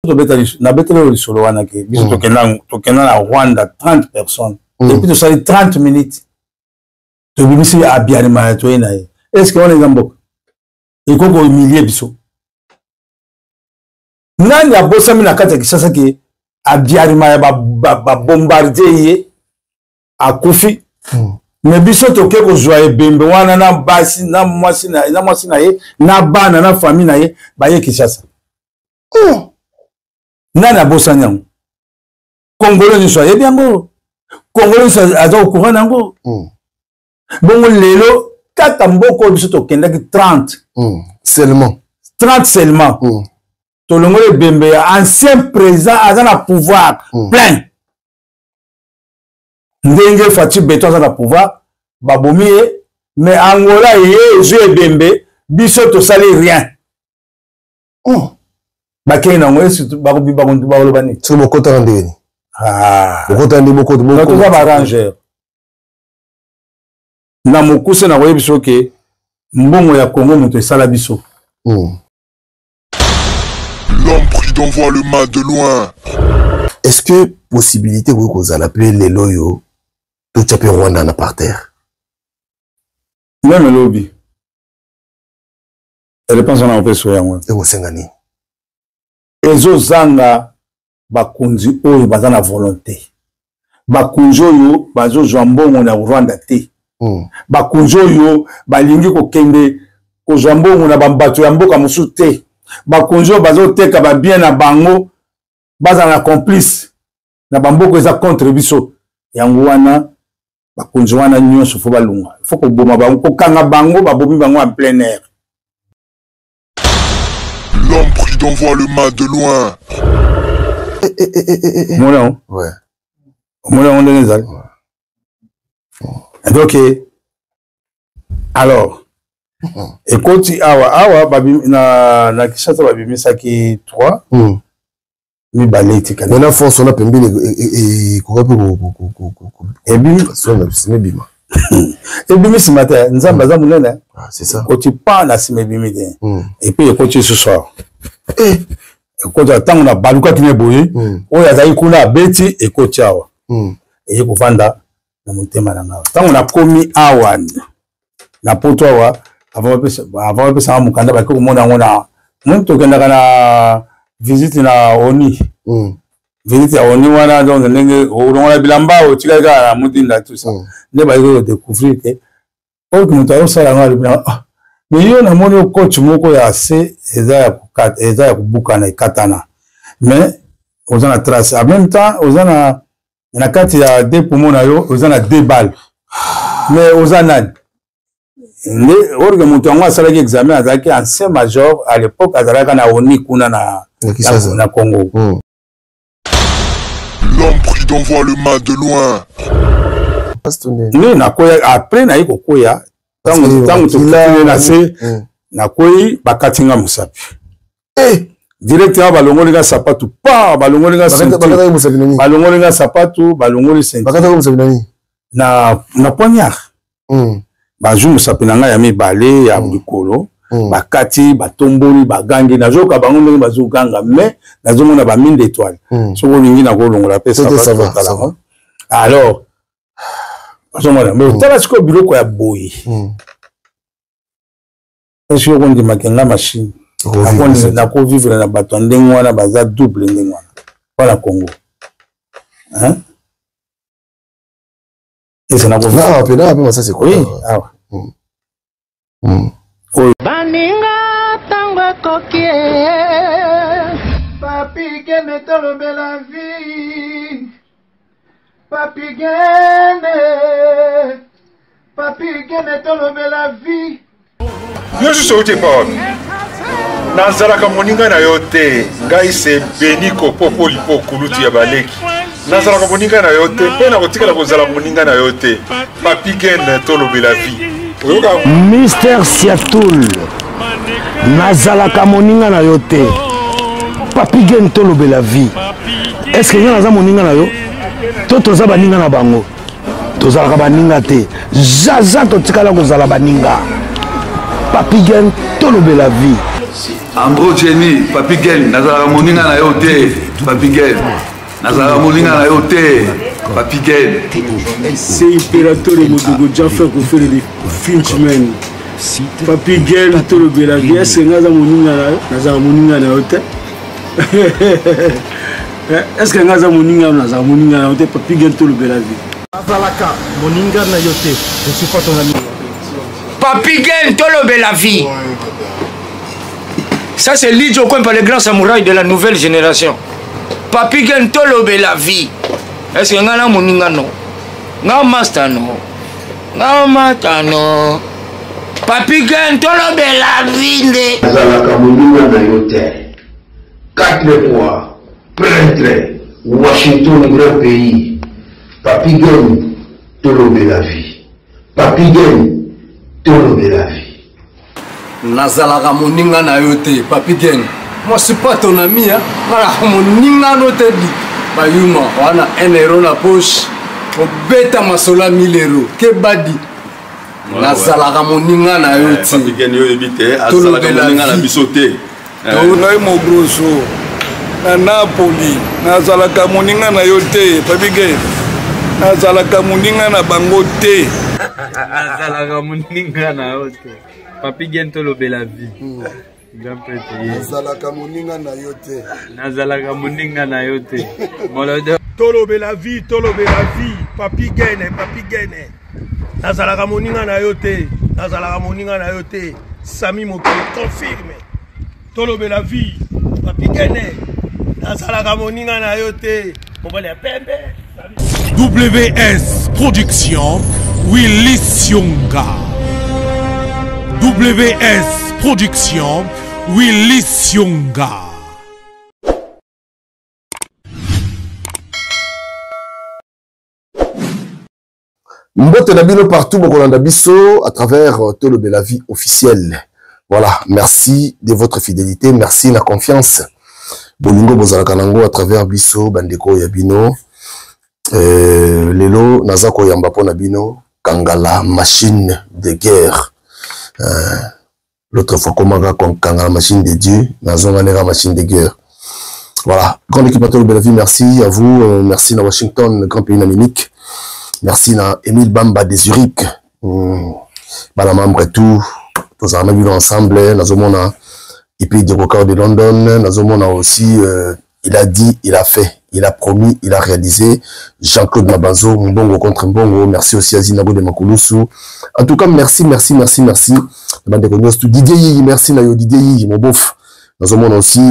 Na betele le solo wana ke biso tokenda na Rwanda 30 personnes et puis to sali 30 minutes to bimisi abiarima to ina est-ce que on est mboka ikoko humilier biso nani abosami na kati ya Kinshasa ke abiarima ya ba bombarder ye akufi mais biso toke ko zwa ebembe wana na basi na mwasi na ye na bana na famille na ye ba ye Kinshasa nani abosani yango Congolais ni soye biango Congolais aza au courant nango bongo lelo kata mboko biso tokendaki 30 seulement 30 seulement tolongole bembe ya ancien président aza na pouvoir plein ndenge Fati Beto aza na pouvoir babomi ye mais Angola ye ezwe bembe biso tosali rien bakei na ngwe surtout bakobi bakondu bakoloba ni so bokota ndeni bokota ndi bokota bokota ba ranger na mokuse na koyebi biso ke mbongo ya Congo moto esala biso l'homme prudent voit le mal de loin. Est-ce que possibilité vous cause l'appeler les loyaux tout chaper Rwanda na par terre même lobby elle pense on a fait soya moi et vous sengani ezo zanga bakunzi oyo baza na volonté bakunzi oyo bazo zwambongo na Rwanda te bakunzi oyo balingi kokende ko zwambongo na bambato ya mboka musu te bakunzi oyo bazo teka ba bien na bango baza na complice na bamboko eza contre biso yango wana bakunzi wana nyonso fo balunga fo ko boma bango ko kanga bango babomi bango en plein air. L'homme prudent voit le mal de loin. Mon ouais. Mon on est là. Donc alors écoute awa babi na Kinshasa babi misaki 3 mi baleti kana na force on a pembi et ko et bi so na simebima et bi ce matin nzamba za munene c'est ça ko tu pas na simebimi de et puis écoute ce soir écoute tant na baluka kine boye oyo azali kuna beti écoute awa et ko vanda na mutema na ngawa tant na komi awa na poto awa avant pesa mukanda ba ko mona ngona muntu kenda kana visite na ONU visite à ONU wana donc ndenge olongola bilamba o tika ka mutinda tout ça ne ba yo découvrir que o que mutu sala ngalo bina mais yo na moni coach moko ya C eza ya kubuka na katana mais ozana trace en même temps ozana na kati ya deux poumons na yo ozana 2 balles mais ozana ne orga mutu ngwa sala ki examen azaki ancien major à l'époque azalaka na ONU kuna na Congo. L'homme prudent voit le mal de loin. Ni na koya après na yiko koya tangu tukile na se na koyi bakatinga musapi directement balongolinga sapatu pa balongolinga balongolinga sapatu balongoli senti bakata musapi nani na poignard baju musapi nanga ya mibale ya likolo bakati batomboli bagangi nazoka bango ndenge bazoganga mais nazomona ba mine d'étoile soko lingi na kolongola pesa va alors bazomona mais tala siko biloko ya boyi est-ce que on dit makenga machine na ko vivre na bato ndenge wana baza double ndenge wana voilà Congo hein et ça n'a pas non ça c'est quoi oui ah baninga tango kokie papi kende tolobe la vie papi kende tolobe la vie yo sote pa nazalaka moninga na yo te ngai se beniko popo lipo kulutu ya baleki nazalaka moninga na yo te mpe na kotikala kozala moninga na yo te papi kende tolobe la vie Mister Siatoul nazalaka moninga na yo te papi gen tolobe la vie est-ce que naza moninga na yo to toza baninga na bango tozalaka baninga te zaza totikala kozala baninga papi gen tolobe la vie Ambro Jenny, Papi Gen, Nazara Moninga na yote, Papi Gen. Nazara Moninga na yote, Papi Gen. C'est impérateur de Modogo Jaffa qui fait des Finchman. Papi Gen, tout le Belavi, c'est Nazara Moninga na yote. Est-ce que Nazara Moninga na yote, Papi Gen, tout le Belavi. Nazalaka Moninga na yote, je suis pas ton ami. Papi Gen, tout le Belavi. Ça c'est Lidjo Kouempa, le grand samouraï de la nouvelle génération. Papi Gen tolo la vie. Est-ce que ngana moninga no? Nga master no. Nga mata no. Papi Gen tolo la vie de. Nazalaka moninga na yote. 4 fois prêtre Washington grand pays. Papi Gen tolo la vie. Papi Gen tolo la vie. Nazalaka moninga na yote, Papi Gen. Moi je suis pas ton ami, hein. Voilà, moninga no te dit. Bayuma, on a 1 euro na poche. On beta masola 1000 euros. Que badi. Nazalaka moninga na yote. Papi Gen yo ebite, azalaka moninga na bisote. Ngai mo grosso. Na Napoli, nazalaka moninga na yote, Papi Gen. Nazalaka moninga na bango te. Nazalaka moninga na yote. Papi Gen tolo la vie. Nazalaka moninga na yote. Nazalaka moninga na yote. Tolo la vie, Papi Gen, Papi Gen. Nazalaka moninga na yote. Nazalaka moninga na yote. Sami Mokele confirme. Tolo la vie, Papi Gen. Nazalaka moninga na yote. Mobile pembe. WS Production, Willy Sionga. WS Production, Willy Sionga. Mbote Nabino partout, Mokolanda Bisso, à travers Tolo Belavi officiel. Voilà, merci de votre fidélité, merci de la confiance. Bolingo Bozalakanango à travers Bisso, Bandeko Yabino, Lelo, Nazako Yambapo Nabino, Kangala, machine de guerre. L'autre fois, comment on la machine de Dieu, la machine de guerre. Voilà, grande équipe à Tolo Belavi, merci à vous, merci à Washington, grand pays d'Amérique, merci à Émile Bamba de Zurich, Balamambre et tout, tous en vu ensemble, Nazomona, et puis de record de London, Nazomona aussi, il a dit, il a fait, il a promis, il a réalisé. Jean-Claude Mabanzo, Mbongo contre Mbongo, merci aussi à Zinago de Makulusu. En tout cas, merci. Didier Yi, merci Nayo, Didier Yi, mon beauf. Nous avons aussi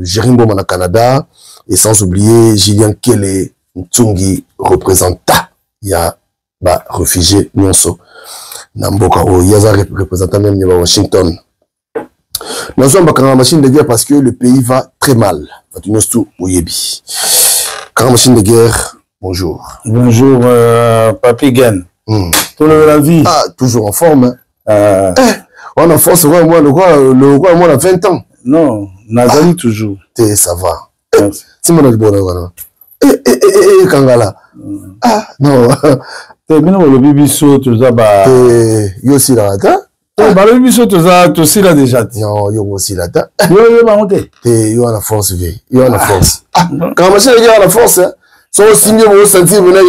Jérimbo Mana Canada, et sans oublier Julien Kele Ntungi, représentant. Il y a réfugié Nyonso. Namboka, il y a représentant même de Washington. Nous avons une machine de guerre parce que le pays va très mal. Quand machine de guerre, bonjour. Bonjour, Papi Gen. Tout la vie. Ah, toujours en forme. On a force, le roi, moi, on a 20 ans. Non, Nazali toujours. Ça va. C'est mon bon. Kangala. Ah, non. T'es bien le bibiso, tout ça, yo aussi là, le bibiso, tout ça, tu aussi là déjà. Non, yo aussi là, yo, monté. Yo à la force, yo à la force. Quand ma chérie a la force, sont signé au sentir, venez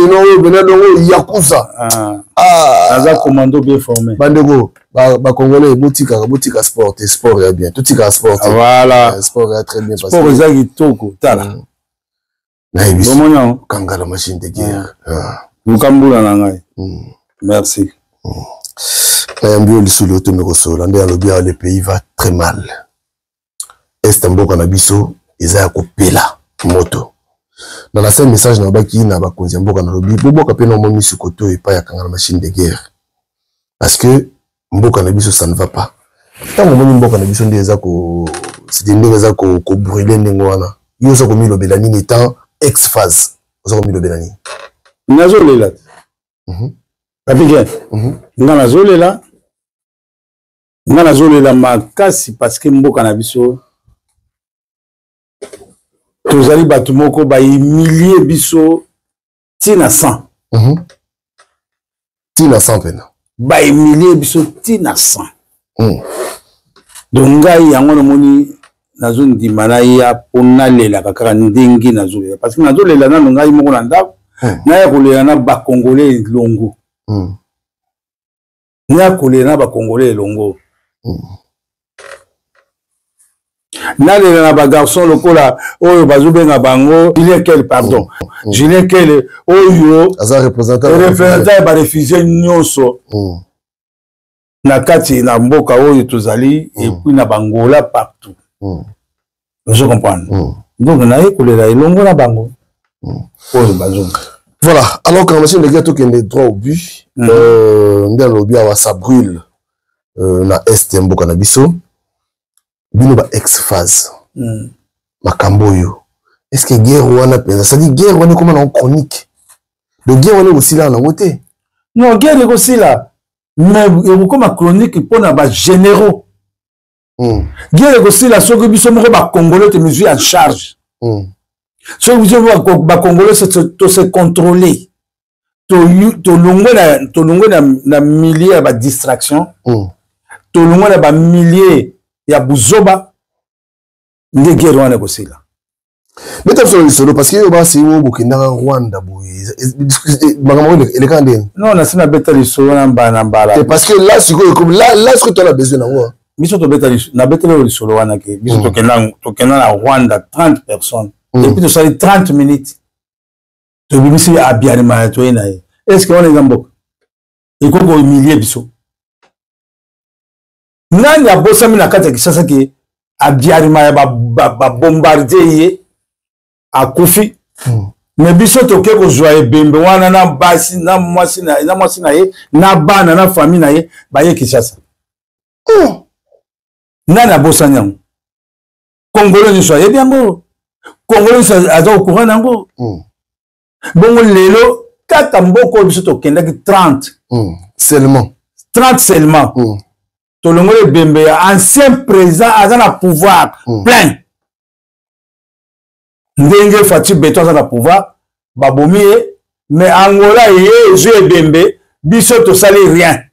Yakuza. Naza commando bien formé. Bandego, Congolais, boutique sport, sport est bien. Tout est sport. Voilà. Sport est très bien. Sport est qui toko, tala. Kangala machine de guerre. Mukambula nangai. Merci. Le pays va très mal. Estambo Kanabiso, Isaiah Kopela, moto. Dans la scène message, na baki na bakonzi mboka na lobi, bobo kapena mo misu koto et pas ya kangala machine de guerre. Parce que mboka na biso ça ne va pas. Tant que mboka na biso ndeza ko c'est des ndeza ko brûler ndengwana. Yo so ko mi lobela nini étant ex-phase. So ko mi lobela nini. Nazolela. Papi Gen. Nazolela makasi parce que mboka na biso tozali batu moko ba humilier biso tina 100. Tina 100 pena. Ba humilier biso tina 100. donc ngai yango namoni nazondima na ya mpo nalelaka kaka ndenge nazolela parce que nazolela nano ngai moko na ndako naya kolela na bakongolais elongo naya kolela na bakongolais elongo nalela na bagarçon lokola oyo bazobenga bango Julien Kel pardon Julien Kel oyo représentant ya barefugie nyonso na kati na mboka oyo tozali et puis na bangola partout je comprends donc naye kolela elongo na bango oyo bazonga. Voilà, alors quand machine de guerre tout est droit au but ndé lobi awa ça brûle na est mboka na biso bino ba ex phase makambo yo est-ce que guerre wana penza ça dit guerre wana comme en chronique de guerre wana aussi là na wote non guerre aussi là mais comme chronique pour na ba généraux guerre aussi là ce que biso moko ba congolais te mesure en charge ce que biso ba congolais se contrôler to longo na milliers ba distraction to longo na ba milliers ya buzoba nde guerre wana aussi là mais tu as solo parce que yo ba si wo bokenda Rwanda boye makambo ele kande non na sina beta lisolo na mbala c'est parce que là siko comme là ce que tu as besoin na wa biso to beta na beta lisolo wana ke biso to kenda na Rwanda 30 personnes et puis to sali 30 minutes to bimisi abiarima to ina est-ce que on est gambo et ko humilier biso nani abosami na kati ya Kinshasa ke abiarima ya ba bombardier akufi mais biso toke kozwa ebembe wana na basi na mwasi na ye na bana na famille na ye baye Kinshasa nani abosani yango Congolais nyonso ayebi yango Congolais nyonso aza au courant nango bongo lelo kaka mboko biso tokendaki 30 seulement tolongo ebembe ya ancien président aza na pouvoir plein ndenge Fatou Beto aza na pouvoir babomi ye mais Angola ye ezwi ebembe biso tosali rien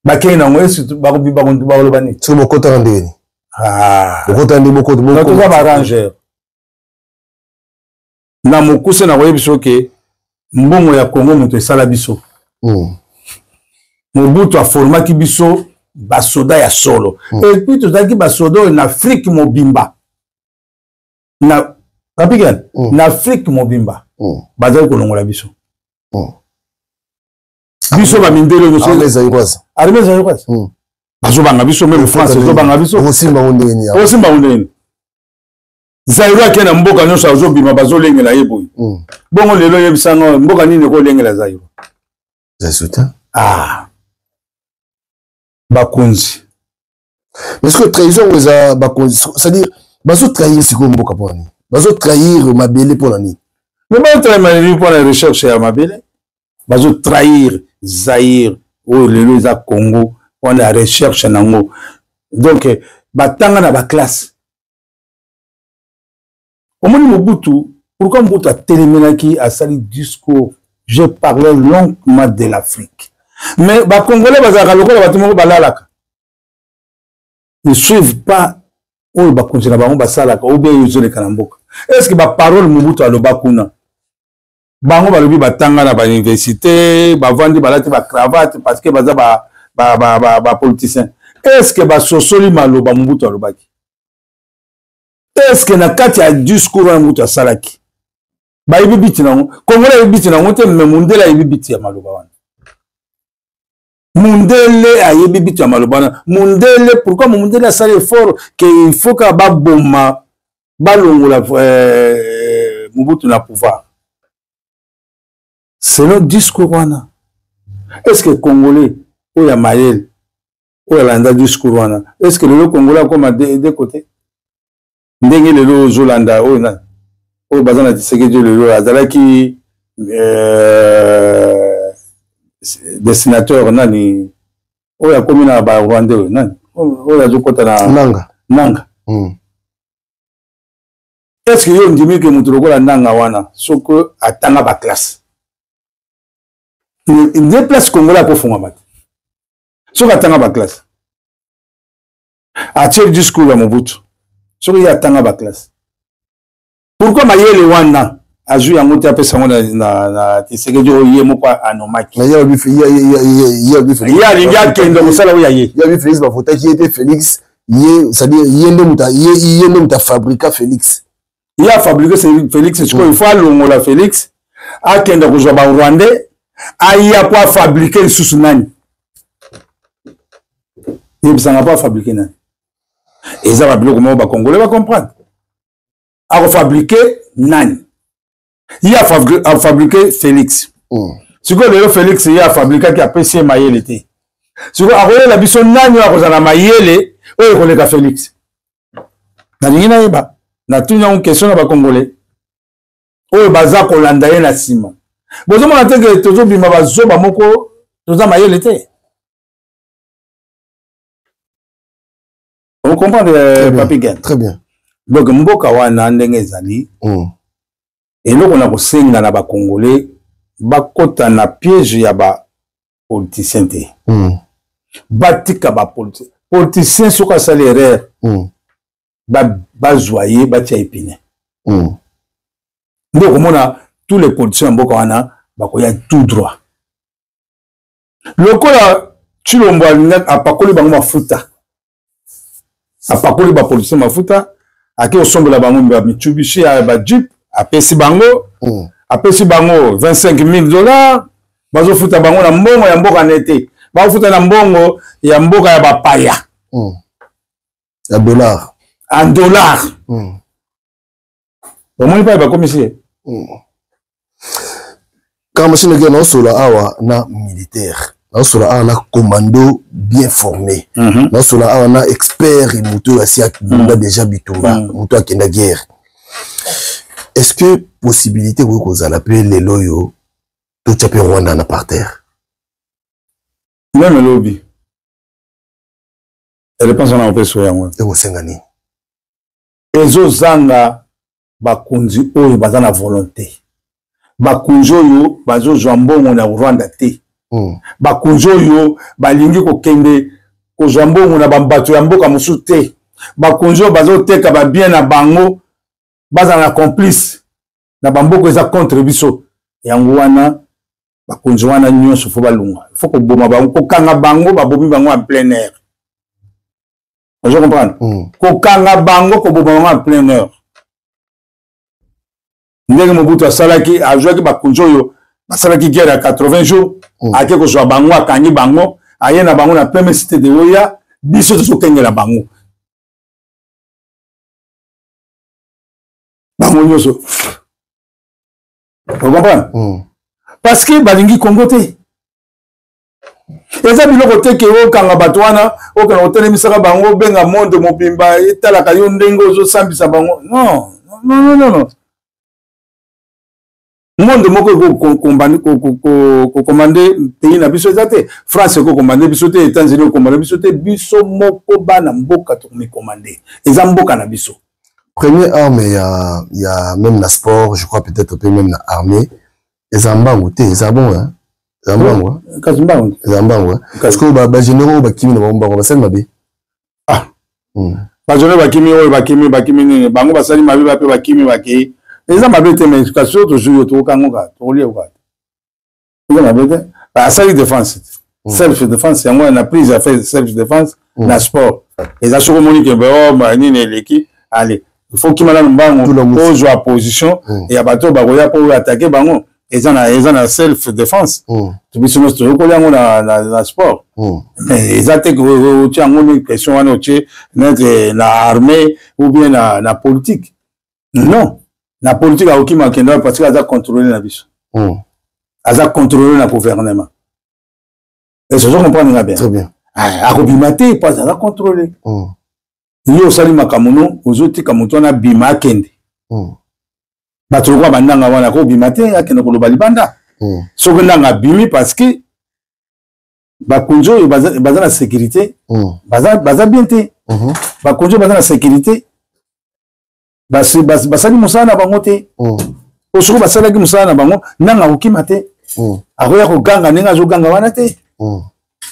bakei nango esi bakoloba nini soki bokotaka ndeni bokotaka nde bokotoza baarrangeur na mokuse na koyebi biso ke mbongo ya Congo moto esala biso Mobutu aformaki biso basoda ya solo et puis tozalaki basoda na Afrique mobimba na Papigan na Afrique mobimba bazali kolongola biso biso bamindele nyonso armée zaïroise bazobanga biso même France ezobanga biso osimba undeni Zaïro akena mboka nyonso azobima bazolengela ye boye bongo lelo yebisanga mboka nini ekolengela Zaïro bakonzi mais est-ce que trahison eza bakonzi c'est-à-dire bazo trahir siko mboka poni bazo trahir mabele pona ni mais ba trahir mabele pona recherche ya mabele bazo trahir Zaïre o lelo eza Congo on a recherche nango donc batanga na ba classe omoni Mobutu pourquoi Mobutu a télémenaki a sali discours je parlais longuement de l'Afrique. Mais les Congolais, ils ne suivent pas ou bien ils ont les Kanamboka. Est-ce que la parole Mobutu a le bakuna? Bango balobi batanga na ba université, ba vandi balati ba cravate parce que baza ba politicien. Est-ce que ba sosoli maloba Mobutu a le baki? Est-ce que na kati ya discours Mobutu a salaki? Ba ibibiti nango, Congolais ibibiti nango te mais Mundela ibibiti ya maloba wana. Mundele a ibibiti ya maloba wana. Mundele pourquoi Mundele a sali effort que il faut que ba boma balongola Mobutu na pouvoir. C'est le discours wana. Est-ce que Congolais ou ya Mayel ou ya landa discours wana? Est-ce que le Congolais comme à deux côtés? Ndenge le Zolanda ou na o bazana tisekeje le azalaki dessinateur nani o ya komina ba Rwandais nani o ya jokota na nanga est-ce que yo ndimi ke mutu lokola nanga wana soko atanga ba classe une place congolais ko funga mate soko atanga ba classe atie discours ya Mobutu soki ya tanga ba classe pourquoi mayele wana azui yango te apesa ngo na Tshisekedi oye moko anomaki il y a alingi akende kosala oyo aye il y a Félix Bafota qui était Félix c'est-à-dire il muta fabrica Félix il a fabriqué Félix c'est quoi il faut alongola Félix akende kozwa ba Rwandais aya po fabriquer lisusu nani yebisanga po fabriquer nani eza ba biloko mo ba congolais ba comprendre a fabriquer nani il a fabriqué Félix si quoi le Félix il a fabriqué qui a PC mayele te si quoi a la biso nani a kozana mayele oyo koleka Félix na ningina yeba na tunya une question na ba congolais oyo baza kolanda ye na sima bozo mona te ke tozo bima bazoba moko toza mayele te on comprend Papi Gen très bien donc mboka wana ndenge ezali eloko na kosenga na ba congolais bakota na piège ya ba politicien te batika ba politicien soka asali erreur bazwaye batia epine ndoko mona tous les politiciens mboka wana bakoya tout droit lokola Tshilombo apakoli bango mafuta apakoli ba politicien mafuta ake osombola bango ba Mitsubishi ya ba Jeep apesi bango $25,000 bazofuta bango na mbongo ya mboka nete bafuta na mbongo ya mboka ya bapaya ya dollar en dollar omoni pa bakomisi quand machine que non solo awa na militaire non solo awa na commando bien formé non solo awa na expert et moto asi akunda déjà bitumba moto akenda guerre. Est-ce que possibilité que vous allez les loyaux tout à fait Rwanda na par terre même le lobby elle pense on a opé sur yango et au sengani ezo zanga bakunzi oyo bazana volonté bakunzi oyo bazozwa mbongo na Rwanda te bakunzi oyo balingi kokende kozwa mbongo na bambato ya mboka mosusu te bakunzi oyo bazoteka ba bien na bango bazana complice na bamboko eza contre biso yango wana bakunzi wana nyonso fo balunga faut ko boma bango kokanga bango babomi bango en plein air je comprends kokanga bango ko boma bango en plein air ndenge Mobutu asalaki azwaki bakunzi oyo basalaki guerre ya 80 jours ake kozwa bango akangi bango aye na bango na première cité de Oya biso tozokengela bango bango nyonso vous comprenez parce que balingi Congo te eza biloko te ke okanga bato wana okanga otelemisaka bango benga monde mobimba etalaka yo ndenge ozosambisa bango non monde moko kokomande pays na biso eza te France kokomande biso te États-Unis kokomande biso te biso moko bana mboka tokomikomande eza mboka na biso. Première arme, il y a même la sport, je crois peut-être même la armée. Les ambango, c'est bon, hein? Les ambango, les ambango, parce que les généraux, les kimi, les mabe. Ah. Les généraux, les bakimi, bango basali mabe, bakimi, baki. Les amabe te mais éducation toujours to kangoka, to lié quoi. Les amabe te, asali défense, self défense, yango na prise à faire self défense, na sport. Les assureurs monique be oh ni neleki, allez. Il faut qu'il m'a pose la position et à bateau bagoya pour attaquer bango et ça na self défense tu peux se trouver na sport mais ils attaquent au tient une question na armée ou bien na politique non la politique a aucun makenda parce qu'elle a contrôlé la biso elle a contrôlé le gouvernement et ça je comprends bien très bien a robimaté pas elle a contrôlé yo sali makamuno ozotika mutu na bima kende bato kwa bandanga wana ko bima te akena koloba libanda soko ndanga bimi parce que bakunjo baza na sécurité baza bien te bakunjo baza na sécurité basali musala na bango te osoko basalaki musala na bango ndanga okima te akoya koganga ndenge azoganga wana te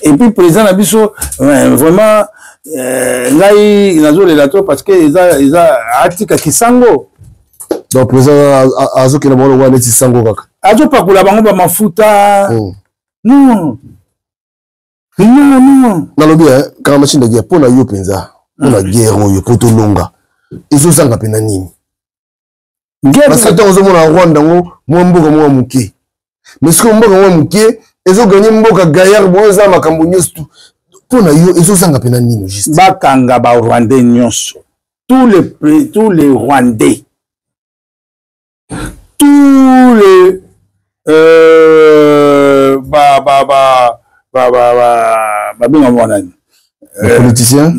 et puis président na biso vraiment ngai nazolela to parce que eza atika kisango donc président azokenda bango longo neti sango kaka azopakola bango bamafuta non nalobi kaka machine de guerre mpona yo mpenza mpona guerre oyo po tolonga ezozanga mpe na nini parce que ntango ozomona rwanda yango mwa mboka mwa moke mais soki mboka mwa moke ezoganye mboka gayar boyo eza makambo nyonso tu mpona yo ezozanga mpe na nini juste bakanga barwandais nyonso tous les rwandais tous les babenga mwanani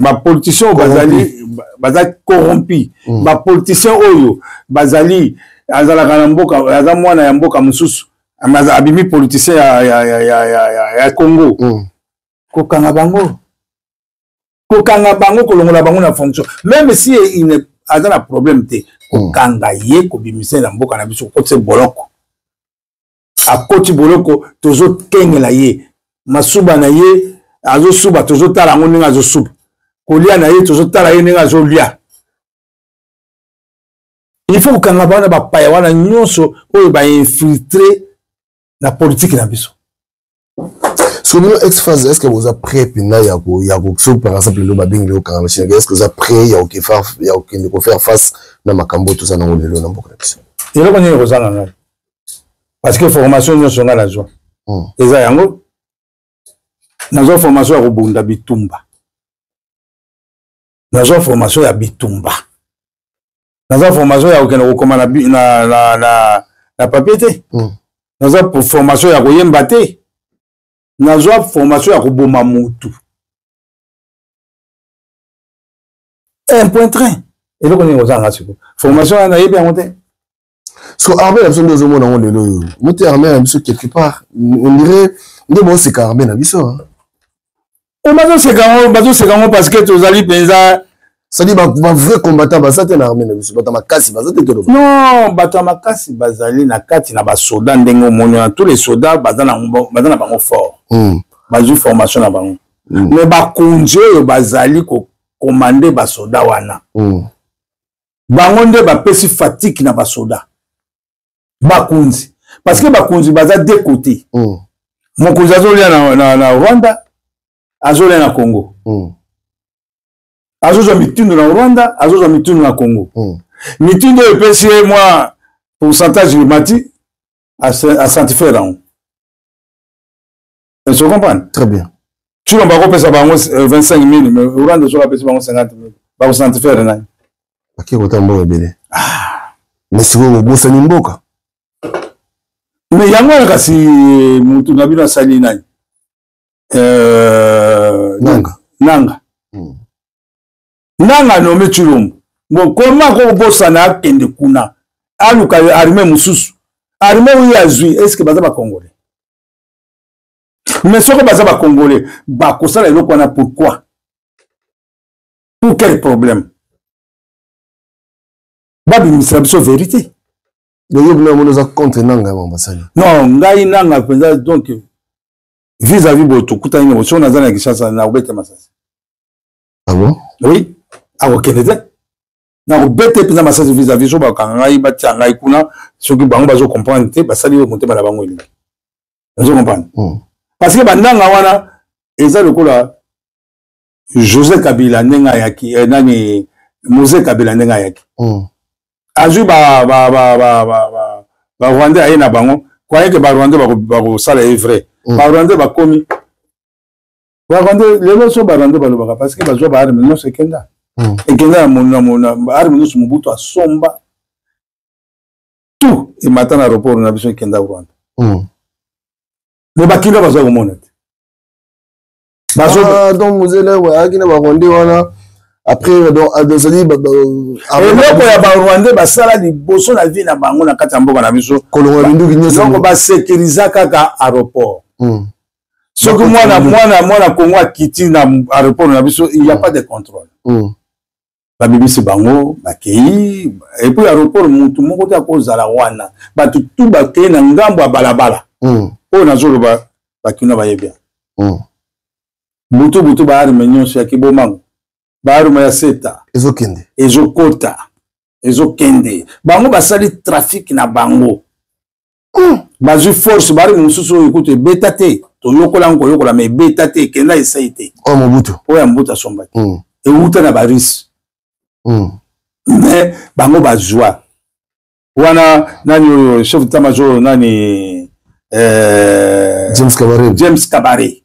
bapoliticien bazali corrompi bapoliticien oyo bazali azalaka na mboka aza mwana ya mboka mosusu abimi politicien ya Congo kokanga bango kolongola bango na fonction même si aza na problème te kokanga ye kobimisa na mboka na biso kotse boloko akoti boloko tozokengela ye masuba na ye azosuba tozotala yango ndenge azosuba kolia na ye tozotala ye ndenge azolia il faut kokanga bana bapaya wana nyonso oyo bainfiltre na politique na biso Sur ex-phase, est-ce que vous êtes prêt par exemple, le babing, le canal, est-ce que vous êtes prêt à faire face à Makambo, tout ça, dans le lot, il y a des choses parce que formation, nous sommes à la joie. Et ça, nous avons formation à Rubunda Bitumba. Nous avons formation à Bitumba. Nous avons formation à Okenokoma na papier. Nous avons formation à Royembate. Nous avons formation à Roboma Moutou. 1.3. Et donc, on est aux formation à Naïbe à monter. So, armée, la personne de Zomo, on est là. Monter armée, à monsieur, quelque part. On dirait, on c'est qu'armée, la biso. On m'a dit, c'est quand parce que tu as dit, pensa. Ça dit, bah, vrai combattant, bah, ça, t'es armée, la biso. Bah, ma casse, bah, ça, t'es tout. Non, bah, ma casse, bah, zali, na kati, na ba soldats, n'dengo, mono, tous les soldats, bah, dans la bango fort. Bah, j'ai formation na bango. Mais, bah, konje, bah, zali, ko commander, bah, soldats, wana. Bangonde, bah, pesi fatigue, na ba soldats. Bakunzi parce que bakunzi baza deux côtés mokonzi azolia na Rwanda azolia na Congo azozwa mitindo na Rwanda azozwa mitindo na Congo mitindo epesi moi pourcentage mati à satisfaire on tu comprends très bien tu vas pas pesa bango 25 000 mais Rwanda so pesa bango 50 000 ba satisfaire na akiko tambo ebele mais si vous bossa ni mboka mais yango kasi mutu na bino sali nani nanga no metulum bon comment ko bossa na kende kuna aluka armée mususu armée oui azui est-ce que baza ba congolais mais soko baza ba congolais ba kosala eloko na pourquoi pour quel problème babi misabso vérité. Contre Nanga, non, ngai Nanga, donc, vis-à-vis de tout, on a dit que ça n'a pas été massacré. Ah bon? Oui, à Canada. Na bête pesa massacre vis-à-vis so ba kangai ba tsangai kuna soki bango bazo comprendre te basali monter bala bango eli. Bazo comprendre. Parce que bandanga wana eza lokola José Kabila ndenga yaki nani Mosé Kabila ndenga yaki. Azu ba Rwandais aye na bango croyez que ba Rwandais ba ko sala est vrai ba Rwandais ba komi ba Rwandais lelo so ba Rwandais ba lobaka parce que ba zo ba arme non c'est kenda et kenda mona arme non mubuto asomba tout et matin aéroport na biso kenda Rwanda le bakilo ba zo ko mona ba zo donc muzela wa akina ba Rwandais wana. Après, donc, ça dit, Rwandais, basala liboso na vie na bango na kati ya mboka na biso. Donc, basécuriser kaka aéroport. Soki mwana Congo akiti na aéroport na biso, il n'y a pas de contrôle. Babibisi bango, bakei, et puis aéroport mutu moko te akozala wana. Batu tu bakei na ngambo ya balabala. Po na zolo bakina baye bien. Butu ba arme nyonso ya kibomango. baruma ya seta ezokende ezokota ezokende bango basali trafic na bango bazwi force bari mosusu oyo ekuti ebeta te toyokola ngo koyokola ma ebeta te ekenda esai te oyo mobutu oyo ya mobutu asombaki ewuta na barise mais bango bazwa wana nani oyo chef d'état major nani James Kabare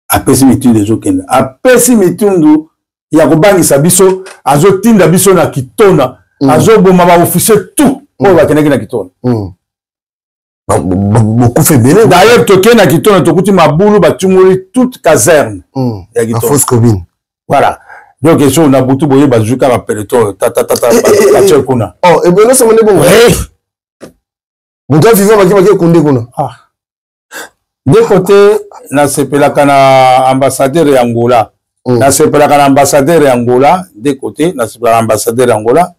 apesi mitundu ezokende apesi mitundu ya kobangisa biso azotinda biso na kitona azoboma baofficier tout oyo bakendaki na kitona bokufa ebele d'ailleurs tokende na kitona tokuti mabulu batumoli toute caserne ya kitona voilà donc eso na butu boye bazwi kaka peloton batie kuna ebele osomone bongo moto aviva baki ekunde kuna de côté nasepelaka na ambassadeur ya Angola nasepelaka na ambassadeur ya Angola de côté nasepelaka na ambassadeur ya Angola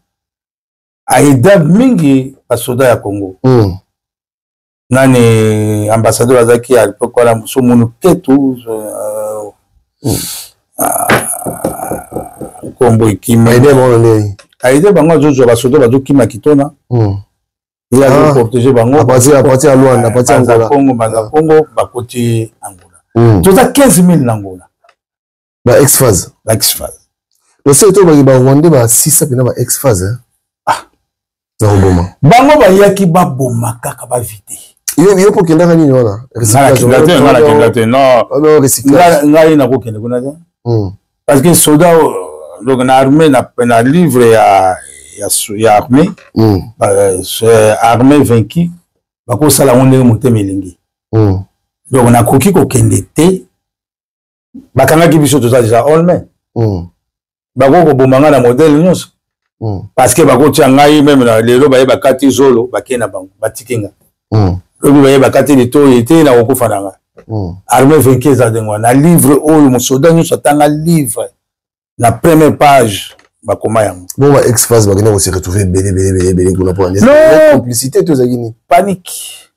aida mingi basoda ya Congo nani ambassadeur azaki ya l'époque wana somunu ketu kombo ikima aide bango azozwa basoda bazokima kitona il a protégé bango à partir à Luanda à partir Angola Congo bakoti Angola tout à 15 000 l'Angola ba ex-phase le seul to ba Rwanda ba 6 pena ba ex-phase na roboma bango ba yaki ba boma kaka ba vite yo pour kenda nini wana recyclage non recyclage ngai na ko kende kuna parce que soldat donc na armée na livre ya armée armée vaincu bakosala ngo ndenge motema elingi donc nakoki kokende te bakangaki biso toza déjà olme bakokobomanga na modèle nyonso parce que bakotia ngai même na lelo baye bakati zolo bakende na bango batikinga lobi baye bakati litoyi te na kokufa na ngai armée vaincu eza ndenge wana na livre oyo mosoda nyonso atanga livre na première page bakoma yango bon ba ex-phase bakenda ko se retrouver belé kuna pour la complicité to zagini panique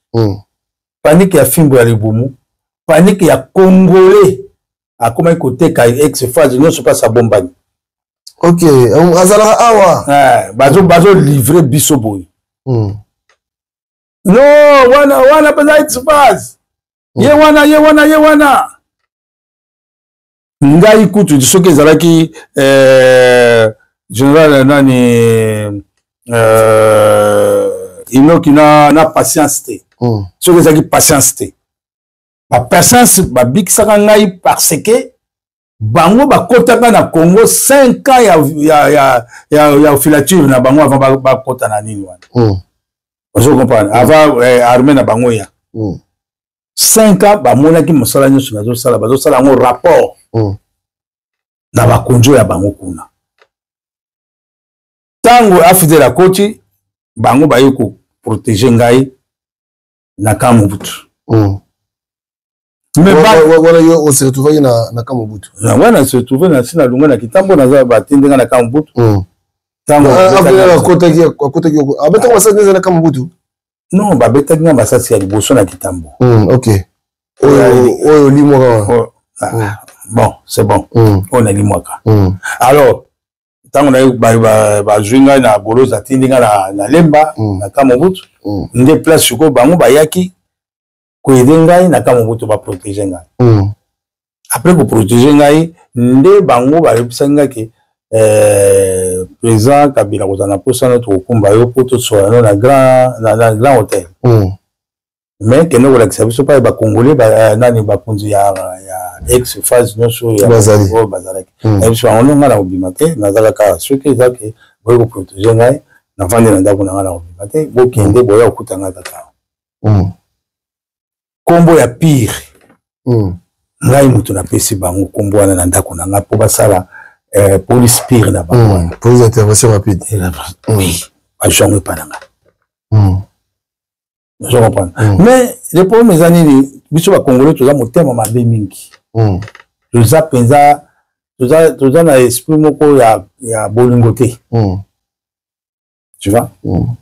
panique ya fimbo ya libumu panique ya congolais akoma koteka ex-phase nyonso pas sa bombani OK azala awa bazo livrer biso boy no wana pas ex-phase ye wana ngai kutu soki ezalaki général nani inoki na patience te soki ezalaki patience te bapatience babikisaka ngai parce que bango bakotaka na Congo 5 ans ya filature na bango avant bakota na nini wana ozo comprendre avant armée na bango ya 5 ans bamonaki mosala nyonso bazosala yango rapport na bakonjo ya bango kuna tango afidela koti bango baye ko protéger ngai na Kamobutu mais voilà yo on se retrouve na Kamobutu wana se retrouve na sina lunga na kitambo na batindenga na Kamobutu tango afidela koti abeta ko basasi na Kamobutu non babeta nga basasi ya liboso na kitambo OK oyo limwa bon c'est bon on a limwaka alors tango na bazwinga na goloza atindinga na lemba na Kamobutu nde place siko bango bayaki koyede ngai na Kamobutu baprotéger ngai après koprotéger ngai nde bango bayebisa ngai ke président Kabila kozana posa na tokumba yo po tosola na grand hôtel mais que nous kolakisa biso pa ba congolais nani bakonzi ya ex-phase nyonso ya bazalaki biso bango nga na obima te nazalaka soki ezaki boye koprotéger ngai navandi na ndako na nga na obima te bokende boya okuta ngai kaka kombo ya pire ngai moto napesi bango kombo wana na ndako na nga mpo basala police pire na bango wana police intervention rapide oui bajongo epa na ngai je comprends mais le problème est nini biso ba congolais toza motema mabe mingi toza penza toza na esprit moko ya bolingo te tu vois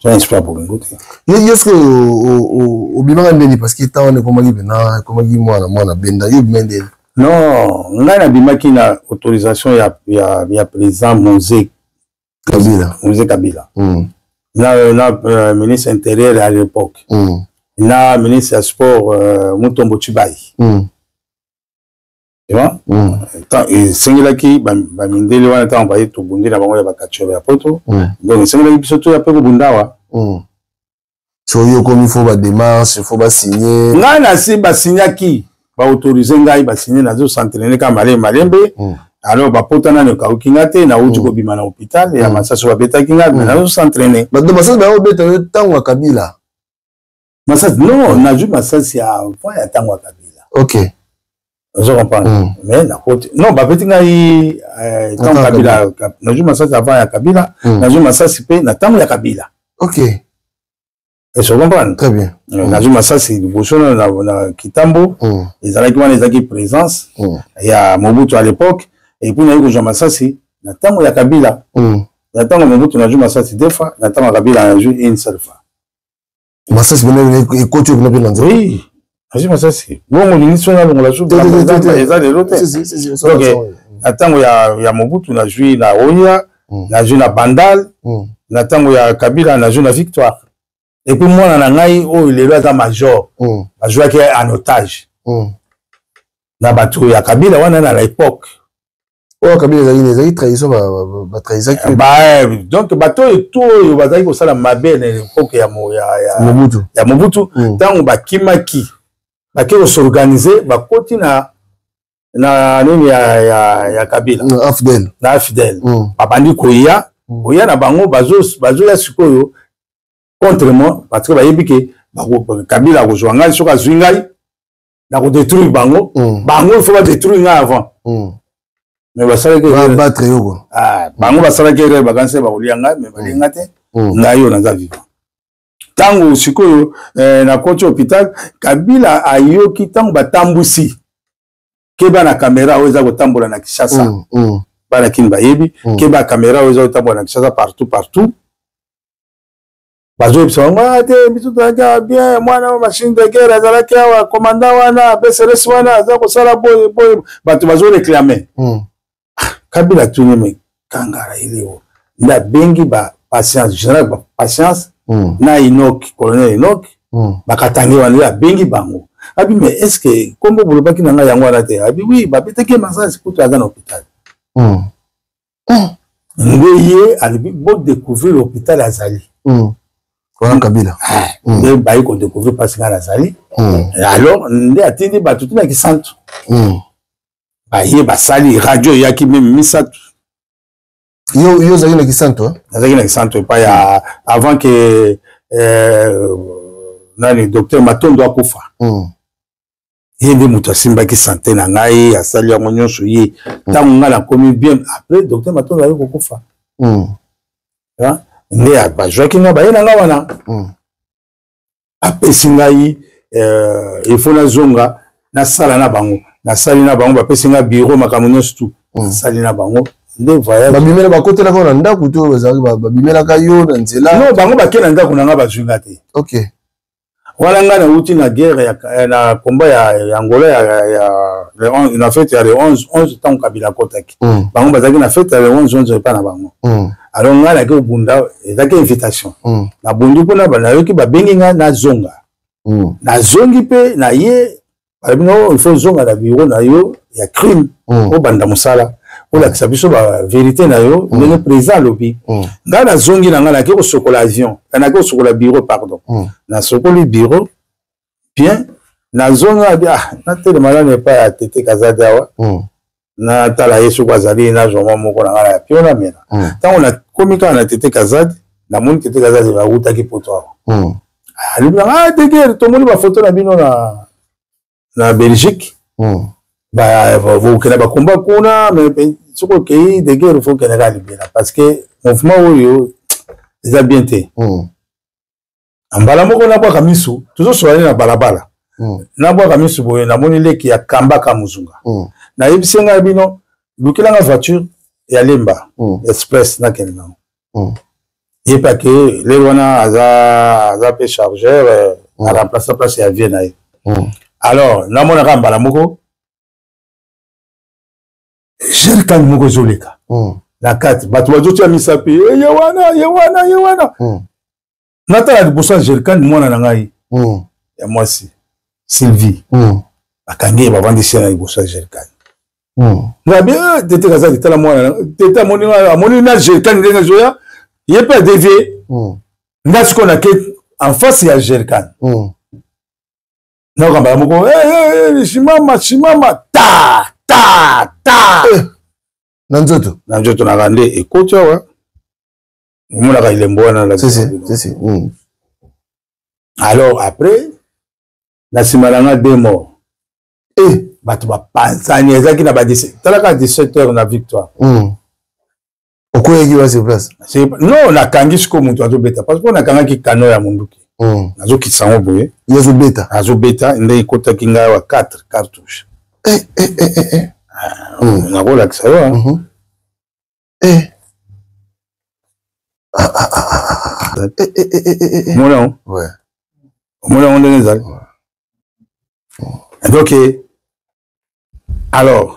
toza esprit bolingo te est-ce que au bimanga ndeni parce que taone komaki bena komaki mwana benda yo benda Non, on a une autorisation, il y a président Mosé Kabila. Le ministre intérieur à l'époque. Le ministre des Sports, Mutombo Chibai. Tu vois? Et Sengilaki, Bamindeli, on a envoyé tout Bundi, la banque de Bakachove à Poto. Donc, Sengilaki, surtout, il y a peu de Bundawa. So, comme il faut la démarche, il faut signer. Non, si signer qui va autoriser un signer dans s'entraîner comme Malembe. Alors, potana ne kaukingate na uju ko bima na hôpital et amasa so beta kinga na s'entraîner. Ba de masa ba beta tango Kabila. Masa non, na ju masa si a point ya tango Kabila. OK. Je comprends. Mais na côté non, ba betinga i tango Kabila, na ju masa avant ya Kabila, na ju masa si pe na tango ya Kabila. OK. Et je comprends. Très bien. Nazuma ça c'est Bosono na Kitambo, les alaki présence. Il y a Mobutu à l'époque et puis na Jean Massasi na tango ya Kabila. Na tango Mobutu na Jean Massasi deux fois, na tango Kabila na une seule fois. Massasi bone coach na bien nzo. Oui. Jean Massasi. Bon ministre na longola sou les de l'autre. OK. Na tango ya Mobutu na joué na Oya, na joué na Bandal, na tango ya Kabila na joué na Victoire. Et puis moi, on a il est là major. A joué en otage. Na bateau ya Kabila, on a à l'époque. Oh, Kabila, il a trahison, trahison. Donc, bateau et tout, il va dire que ça, la mabé, l'époque, il y a Mobutu. Il y a Mobutu. Tant on va kimaki, va s'organiser, va continuer na Kabila. Afdel. Na Afdel. Babandi Koya, Koya na bango, bazo ya sukoyo. Contre moi, parce que Kabila a rejoint Ngai, sur Azuingai, n'a pas détruit Bango. Bango, il faut pas détruire Ngai avant. Mais va savoir que. Va battre Yogo. Ah, Bango va savoir que les vacances va rouler Ngai, mais va l'ingate. Ngai, on a vu. Tango, Siko, na coach hôpital, Kabila a yo qui tango batambusi. Keba na caméra, oza kotambola na Kishasa. Bana kinba yebi. Keba caméra, oza kotambola na Kishasa partout. Bazo bisonga te bitu tanga bien mwana machine de guerre azalaki wa commandant wana BCRS wana azako sala boy batu bazo réclamer Kabila tuni me kangara ileo na bengi ba patience général ba patience na Inok colonel Inok bakatangi wana bengi bango abi mais est-ce que kombo bolobaki nanga yango wana te abi oui ba peteke massage kutu azana hôpital ngoye alibi bo découvrir l'hôpital azali Voilà Kabila. Mais baï qu'on découvre parce qu'il y a la sali. Alors, on a attendu bah tout le monde qui sent. Baï bah sali radio il y a qui même mis ça. Yo zaki qui sent toi. Zaki qui sent pas ya avant que le docteur Matondo akufa. Il y a des mutasimba qui sentait na ngai ya sali ya monyo souyi. Tant on a la commis bien après docteur Matondo akufa. Hein? Né à Bajoakinga Bayenanga wana. Apesi ngai il faut na zonga na sala na bango. Na sali na bango bapesi nga bureau makamunyo stu. Sali na bango. Nde voyage. Babimela bakote la kona ndaku to bazali babimela kayo na nzela. Non bango bakena ndaku nanga bazunga te. OK. Wala nga na uti na guerre ya na combat ya Angola ya na fête ya le 11 temps Kabila kotaki. Bango bazaki na fête ya le 11 pas na bango. Alors nga na ke bunda ezaki invitation. Na bundu kuna bana yoki ba bengi nga na zonga. Na zongi pe na ye balabino il faut zonga na bureau na yo ya crime o banda musala. O la kisabiso ba vérité na yo ndenge président lobi. Nga na zongi na nga na ke ko sokola avion. Na ke sokola bureau pardon. Na sokoli bureau bien na zonga bien na tele malane pa ya tete kazada wa. Na tala yesu kwa zali na joma moko na ngala ya piona mena. Tango na komika na tete kazadi na moni tete kazadi ba uta ki poto. Alibla tegere to moni ba photo na bino na Belgique. Ba vous kena ba combat kuna mais soko kei tegere faut kena gali bien parce que mouvement oyo eza bien te. Ambala moko na kwa kamisu toujours soyez na balabala. Na kwa kamisu boye na moni leki ya kamba ka muzunga. Na yebisenga bino lukila nga voiture ya lemba express na kenna et pas que les wana aza pe chargeur à remplacer place ya vie na alors na mona kamba la moko jerikani moko ezoleka na kati bato bazotia misapi yewana natala liboso ya jerikani mwana na ngai ya mwasi Sylvie akangi bavandisi na liboso ya jerikani ngabi tete kaza litala mwana tete amoni na jerikani ndenge ezoya ye mpe adevie nga sikoyo nake en face ya jerikani nakambala moko shimama ta na nzoto nakande ekoti awa omonaka ilembo wana alors après na nsima na nga 2 morts bato bapanzani ezalaki na talaka 17h na victoire okoyaki wa sur place non nakangi sikoyo moto azobeta parce que nakangaki kano ya monduki nazokitisa yango boye azobeta nde ekotaki ngai awa 4 cartouche nakolakisa yo omona ngo ndenge ezali donc alors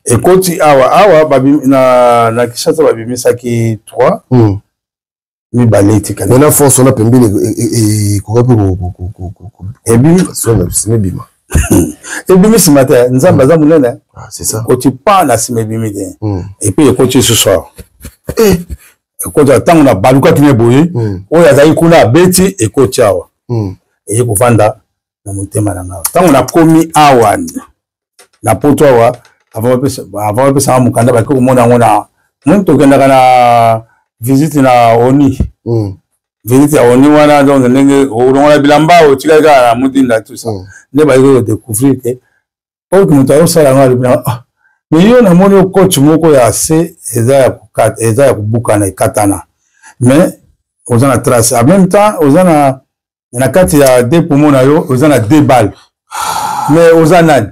ekoti awa na Kinshasa babimisaki 3 mibale etikali na force ona pembeni ekokapi ebima ebimi nsima te nzambe aza monene ekoti pa na nsima ebimi te epuis ekoti lisusu awa ekoti ntango na balukaki ne boye oyo azali kuna abeti ekoti awa eye kovanda na motema na ngai ntango nakomi awa na poto awa avant bapesanga mokanda baki komona yango na moni tokendaka na visite na oni visite ya oni wana donc ndenge olongola bilamba otikali kaka na motinda tout ça nde bayiki kodécouvrir ke oyoki moto azosala yango alobina mais yo namoni coach moko ya se eza ya kobukana ekatana mais oza na trace en même temps oza na kati ya 2 poumons na yo oza na 2 balles mais oza nani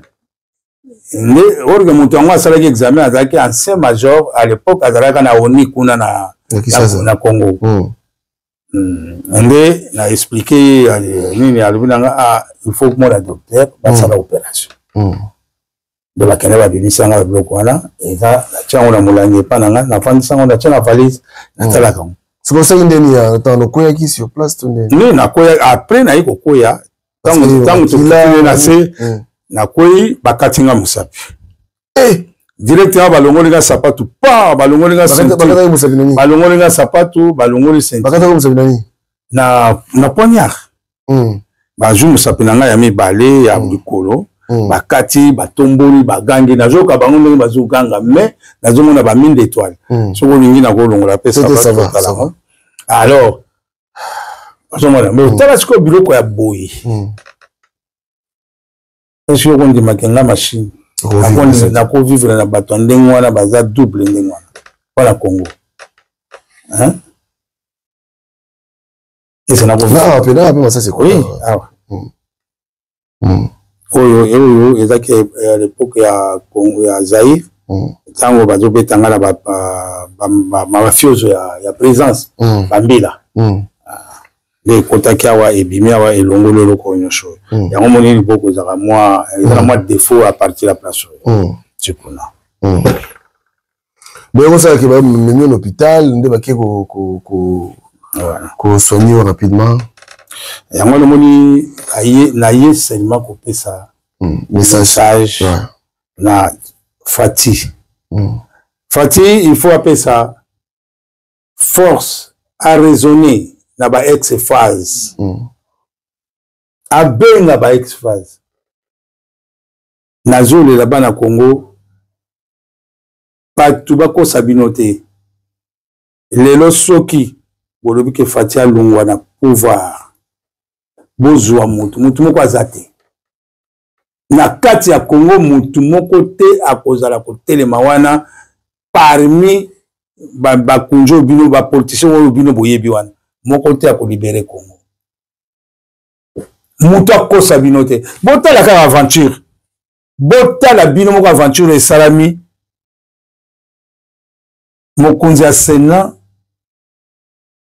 nde orike moto yango asalaki examen azalaki ancien major à l'époque azalaka na oni kuna na Congo nde na expliqué nini alobi nanga il faut mona docteur basala opération nde bakende babimisanga biloko wana eza natiango na molangi epa nanga nafandisango natia na valise natalaka ngo sikosaki ndeni ya tano koyaki sur place to ndeni nakoya après nayi kokoya ntango tokile na se nakoyi bakatinga mosapi directement balongoli nga sapatu pa balongoli nga balongoli nga sapatu balongoli ceinture na poignard bazwi mosapi na ngai ya mibale ya likolo bakati batomboli bagangi nazoyoka bango ndenge bazoganga mais nazomona bamine d'étoile soki olingi nakolongola mpe sapatu alors bazomona mais otala sikoyo biloko ya boye esi okondimaki nga machine nakovivre na bato ya ndenge wana baza double ndenge wana mpona Congo oyo ezaki à l'époque ya Congo ya Zaïre ntango bazobetanga na bamafioso ya présence bambila nde ekotaki awa ebimi awa elongoli eloko nyonso oyo yango moni liboko ezaka mwa défaut à partir ya place oyo tikuna boye kosalaki bamemi na hôpital nde bake kosoigner rapidement yango namoni naye seulement kopesa message na Fati il faut apesa force à raisonner na ba ex-phase abenga ba ex-phase nazolela bana Congo bato bakosa bino te lelo soki bolobi ke Fati alongwa na pouvoir bozwa mutu moko aza te na kati ya Congo mutu moko te akozala kotelema wana parmi bakunjo bino bapoliticien oyo bino boyebi wana moko te akolibere Congo mutu akosa bino te botala kaka aventure botala bino moko aventure esalami mokonzi ya Sénat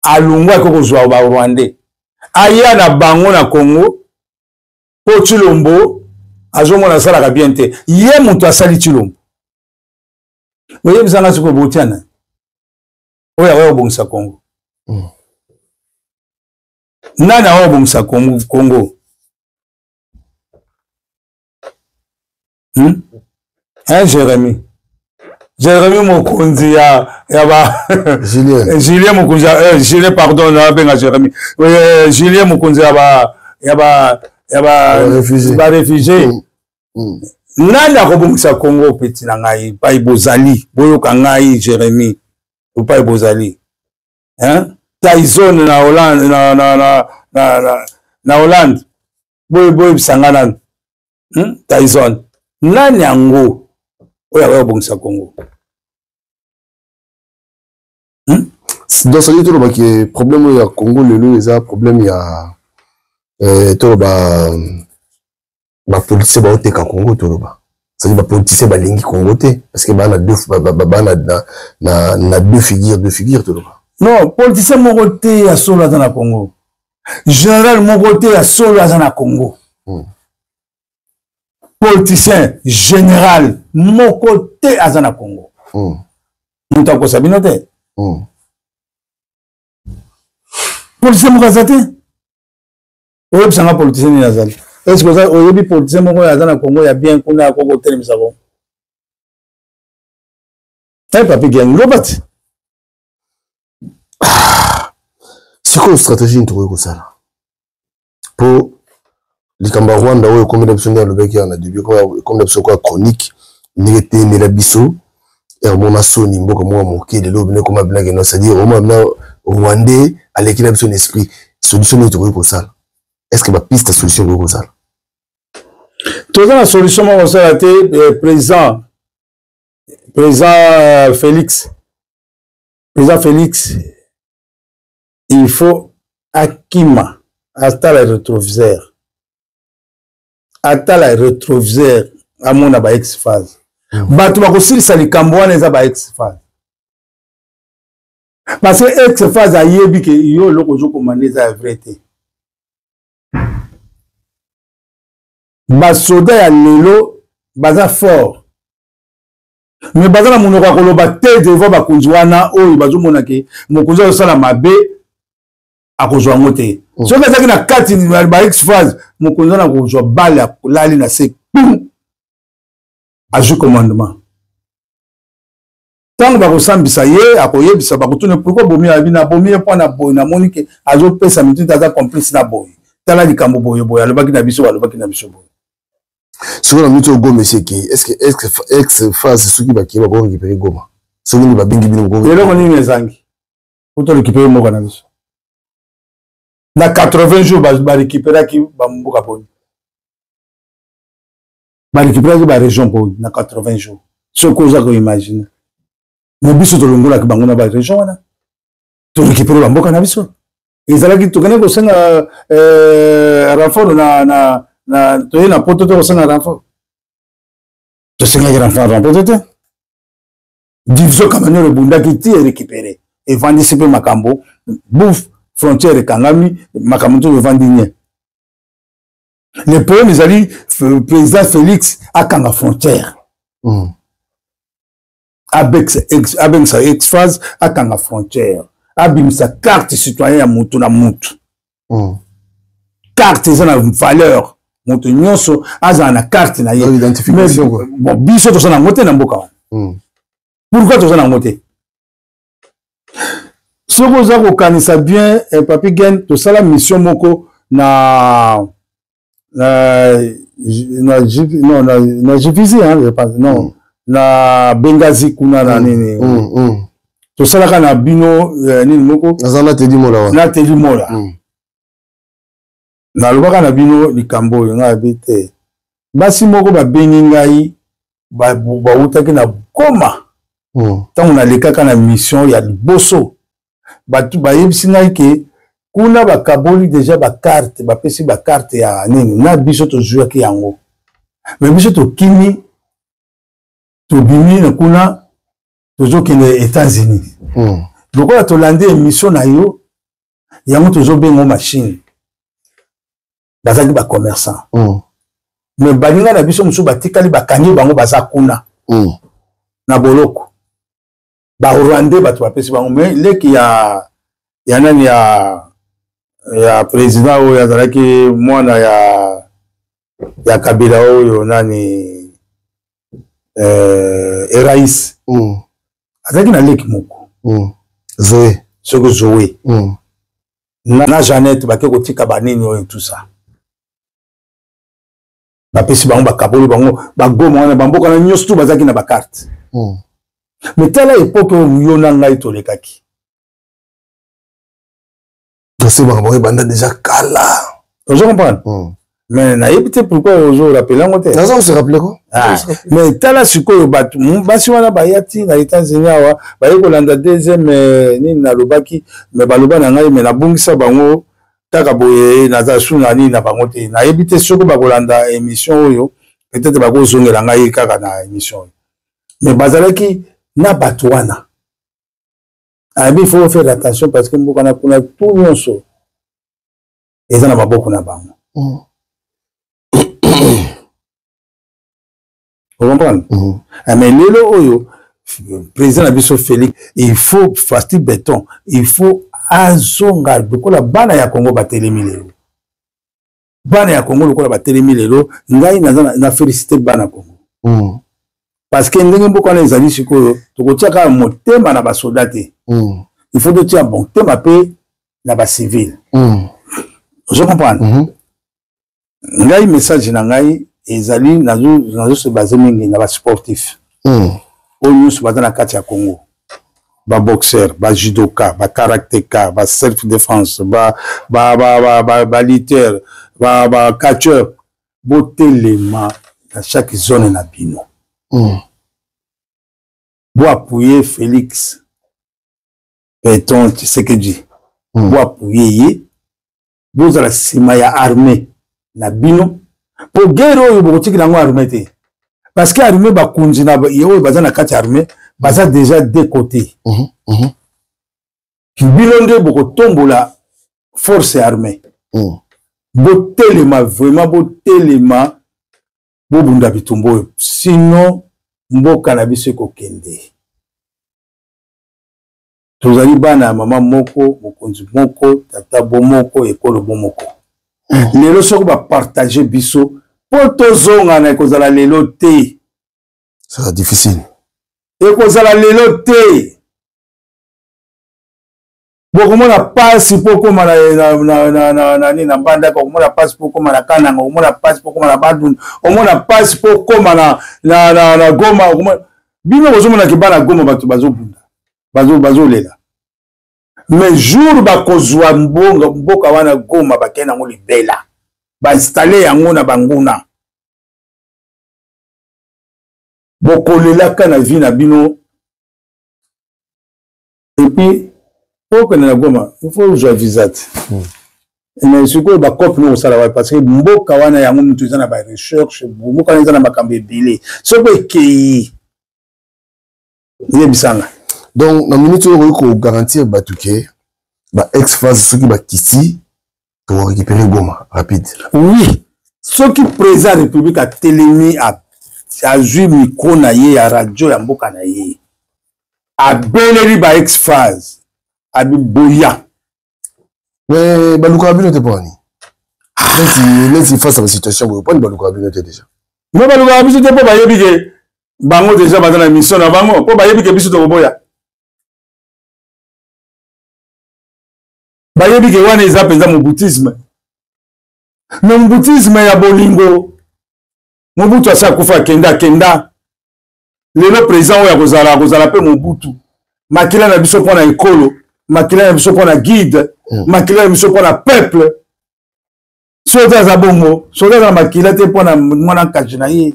alongwaki kozwa ba Rwandais aya na bango na Congo po Tshilombo azomona asalaka bien te ye mutu asali Tshilombo Oye bisanga siko botiana. Oya wa bongisa Congo. Nana wa bongisa Congo. Jérémy. Jérémy Mokonzi ya ba Julien Mokonzi Julien pardon na benga Jérémy. Julien Mokonzi ya ba réfugié. Nanda ko bongisa Congo petit na ngai pa ibozali boyo ka ngai Jérémy ou pa ibozali. Hein? Tyson na Hollande na Hollande. Boyo bisangana. Tyson. Nani yango oya wa bongisa Congo. Dans ce livre, il y a problème il y a Congo lelo eza problème il y a to ba politicien ba oteka Congo to ba. Ça dit ba politicien ba lingi Congo te parce que ba na deux figures to ba. Non, politicien moko te ya solo na Congo. Général moko te ya solo na Congo. Politicien général moko te azana Congo. Muta ko sabino te. Politicien moko azate. Oyebi sanga politicien ni azali. Est-ce que ça oyebi politicien moko azana Congo ya bien kuna Congo tele misabo. Papi Gen Robert. C'est quoi la stratégie de ça? Pour les Rwanda, comme l'option de l'Obéki en a début, comme l'option chronique, n'était ni la bisso, et mon assoni, moi, mon quai de l'eau, comme un blague, c'est-à-dire, au moins, Rwandais, à l'équilibre de son esprit, solution de trouver pour ça. Est-ce que ma piste solution de pour ça? Tout la solution, moi, ça a été président Félix. Président Félix, il faut Akima, hasta la rétroviseur. Hasta la rétroviseur, à mon aba ex-phase. Batu bakosili sali kambouane eza ba ex-phase. Parce que ex-phase a yebi ke yo loko jo komande eza vérité. Basoda ya lelo baza fort. Mais baza na monoko akoloba te devant bakonzi wana oyo bazomona ke mokonzi osala mabe akozwa ngo te. Soki azalaki na kati ba ex-phase mokonzi wana akozwa bale akolali na se pum azwi commandement. Tango bakosambisa ye akoyebisa bakotuna pourquoi bomi abina bomi e pona boy na moni ke azopesa mitute aza complice na boy. Tala likambo boye boye alobaki na biso alobaki na biso boye. Sur la minute au Goma, c'est qui? Est-ce que ex-phase c'est ceux qui va récupérer Goma? Ceux qui va bien gagner Goma. Et là, on est les anges. Pour te récupérer mon cannabis. Dans 80 jours, va récupérer qui va m'bouka pour. Va récupérer la région pour dans 80 jours. Ce que vous avez imaginé. Mais biso to longola ki bangona ba région wana. To récupérer la mboka na biso. Ezalaki to kana ko senga renfort na toye na poto to senga renfort. To senga renfort to. Division Kamano le bunda ki ti récupérer. Et vendre ce peu makambo, bouffe frontière kangami makambo to vendre nie. Le problème ezali président Félix akanga frontière. Avec sa ex-phase akanga frontière. Abimisa carte citoyen ya mutu na mutu. Carte eza na valeur. Mutu nyonso aza na carte na ye. Identification. Bon, biso to sana ngote na mboka. Pourquoi to sana ngote? Soko za ko kanisa bien Papi Gen to sala mission moko na Jivizi hein, je pense non. Na Benghazi kuna na nini. To salaka na bino nini moko nazana te di mola na te di mola na lobaka na bino likambo yo nga bite basi moko ba bengi ngai ba utaki na Goma tango na lekaka na mission ya liboso batu ba yebisi ngai ke kuna ba kaboli déjà ba carte ba pesi ba carte ya nini na biso to jouaki yango mais biso to kini to bimi na kuna tozo kende États-Unis. Donc on a tolandi émission na yo yango tozo bengo machine. Bazaki ba commerçant. Mais baninga na biso musu batikali bakangi bango baza kuna. Na boloko. ba Rwandais bato bapesi bango mais leki ya nani ya président oyo azalaki mwana ya Kabila oyo nani Erais azalaki na leki moko Zoé soko Zoé na Jeannette bake kotika banini oyo tout ça bapesi bango bakaboli bango bagoma wana bamboka na nyonso tu bazalaki na bakarte mais tala époque oyo na ngai tolekaki c'est bon banda déjà kala vous comprenez mais nayebi te pourquoi ozo rappeler ngo te nazo se rappeler ko mais tala sikoyo batu basi wana bayati na États-Unis awa baye kolanda deuxième nini na lobaki mais baloba na ngai mais na bungisa bango taka boye naza suna nini na bango te nayebi te soko bakolanda émission oyo peut-être bakozongela ngai kaka na émission oyo mais bazalaki na batu wana il faut faire attention parce que mboka na kuna tout nyonso eza na maboko na bango vous comprenez mais lelo oyo président na biso Félix il faut fasti béton il faut azonga lokola bana ya Congo batelemi lelo bana ya Congo lokola batelemi lelo ngai na félicité bana Congo parce que ndenge mboka na ezali sikoyo tokotiaka motema na basoda te il faut totia bon tema pe na ba civil je comprends ngai message na ngai ezali nazo se baser mingi na ba sportif oyo nyonso baza na kati ya Congo ba boxeur ba judoka ba karatéka ba self défense ba lutteur ba catcheur botelema na chaque zone na bino bo appuyer Félix Péton Tshisekedi bo appuyer ye bo la sima ya armée na bino po guerre oyo bokotikila ngo armée te parce que armée bakunzi na yo baza na kati armée baza déjà deux côtés bino nde bokotombola force armée botelema vraiment botelema bobunda bitumbo oyo sinon mboka na biso ekokende tozali bana ya mama moko mokonzi moko tata bo moko ekolo bo moko lelo soko bapartage biso po tozonga na ekozala lelo te sera difficile ekozala lelo te bokomona pasi mpo koma na mbandaka okomona pasi mpo koma na kananga okomona pasi mpo koma na badunda omona pasi mpo koma na Goma bino bozomonaki bana Goma bato bazobunda bazolela mais jour bakozwa mboka wana Goma bakei nango libela bainstalle yango na banguna bokolelaka na vie na bino et puis pour que na Goma il faut jouer visa te mais sikoyo bakope no osala wa parce que mboka wana yango mutu eza na ba recherche mboka eza na makambo ebele soko ekei bisanga donc na minute oyo ko garantir batuke ba ex-phase soki ba kiti pour récupérer Goma rapide oui soki président de république a telemi a joué micro na ye ya radio ya mboka na ye a beleli ba ex-phase a biboya mais baluka bino te poni laisse face à la situation vous prenez baluka bino te déjà moi baluka biso te po bayebi ke bango déjà baza na mission na bango po bayebi ke biso to boya bayebi ke wana eza penza mobutisme mais mobutisme ya bolingo Mobutu asa kufa kenda lelo président oyo kozala pe Mobutu makila na biso pona ekolo makila na biso pona guide makila na biso pona peuple soda za bongo soda za makila te pona mwana kaji na ye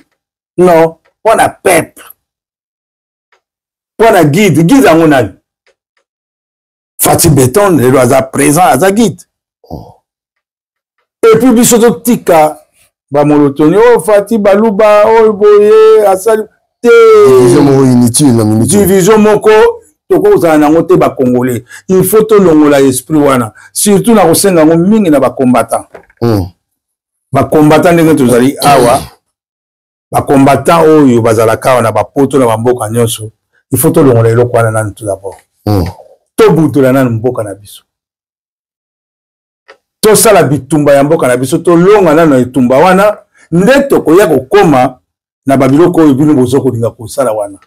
non pona peuple pona guide yango nani Fati Béton lelo aza présent aza guide et puis biso totika ba molotoni o Fati Baluba o boye asali te division moko inutile na minute division moko toko za nango te ba congolais il faut to longola esprit wana surtout na kosenga ngo mingi na ba combattant ba combattant ndenge tozali awa ba combattant oyo bazala kawa na ba poto na ba mboka nyonso il faut to longola eloko wana nani tout d'abord to butola nani mboka na biso to sala bitumba ya mboka na biso to longa nani etumba wana nde tokoya kokoma na babiloko oyo bino bozo kolinga kosala wana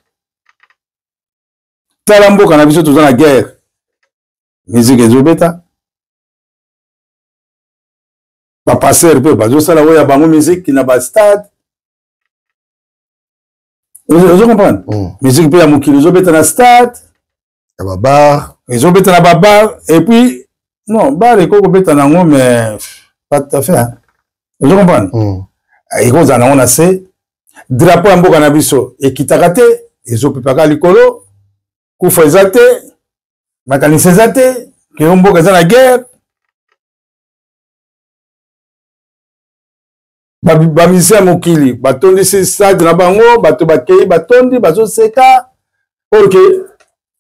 tala mboka na biso toza na guerre musique ezobeta bapasser mpe bazosala oyo ya bango musique na bastade ozo comprendre musique mpe ya mokili ezobeta na stade ya babar ezobeta na babar et puis non bar ekoki kobeta nango mais pas tout à fait ozo comprendre ekozala nango na se drapeau ya mboka na biso ekitaka te ezopepaka likolo kufa eza te makanisi eza te keo mboka eza na guerre bamisi ya mokili batondisi stade na bango bato bakei batondi bazoseka porke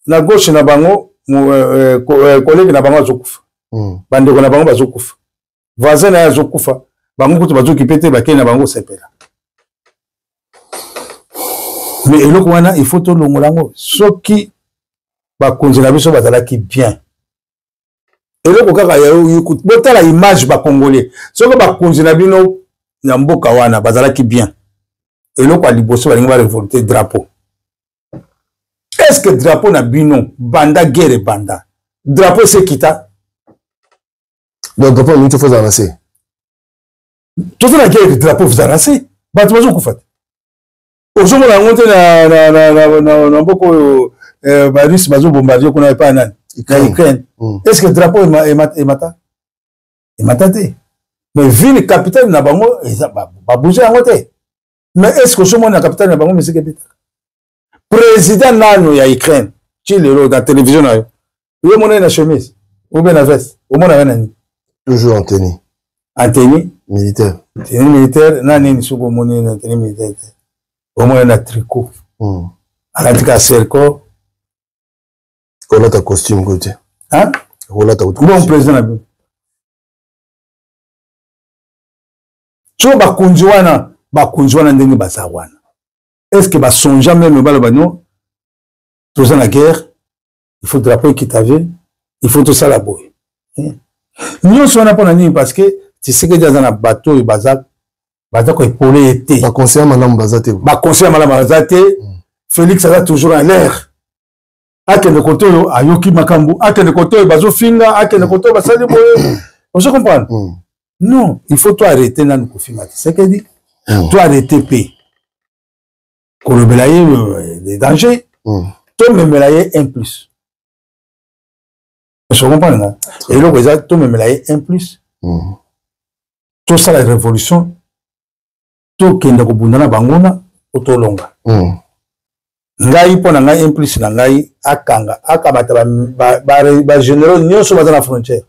na gauche na bango kolege na bango azokufa bandeko na bango bazokufa voisin na ye azokufa bango kutu bazokipe te bakei na bango sepela mais eloko wana il faut tolongola yango soki bakonzi na biso bazalaki bien eloko kaka botala image bakongolais soki bakonzi na bino na mboka wana bazalaki bien eloko ya liboso balingi barevolte drapeau est-ce que drapeau na bino banda guerre banda drapeau esekita donc drapeau mingi tofozala na se toza na guerre drapeau fozala na se bato bazokufa te ozomona yango te na mboka oyo barusse bazobombarde kuna epai nani na Ukraine est-ce que drapeau emata te mais ville capitale na bango babouge yango te mais est-ce que ozomona na capitale na bango misike ebetaka président nano ya Ukraine ti lelo na télévision na yo omona ye na chemise ou bien na veste omona ye na nini toujours en tenue militaire na nini soki omoni na tenue militaire te omona na tricot alatika cerco olata costume kote olata bon président na bino so bakonzi wana ndenge baza wana est-ce que basonja meme baloba no toza na guerre il faut drapeau ekitave il faut tosala boye nyonso wana mpona nini parce que tisekedi aza na bato oyo baza koepole ye te baconseiller malamu baza te Félix aza toujours en l'air akende kote oyo ayoki makambo akende kote oyo bazofinga akende kote oyo basali boye ozo comprendre non il faut to arrêter nanu kofinga Tshisekedi to arrêter pe kolobela ye des dangers to memela ye 1+. Je comprends nga eloko eza to memela ye 1+. To sala révolution to kende kobunda na bangona otolonga ngai mpo na ngai 1+ na ngai akamata ba généraux nyonso baza na frontière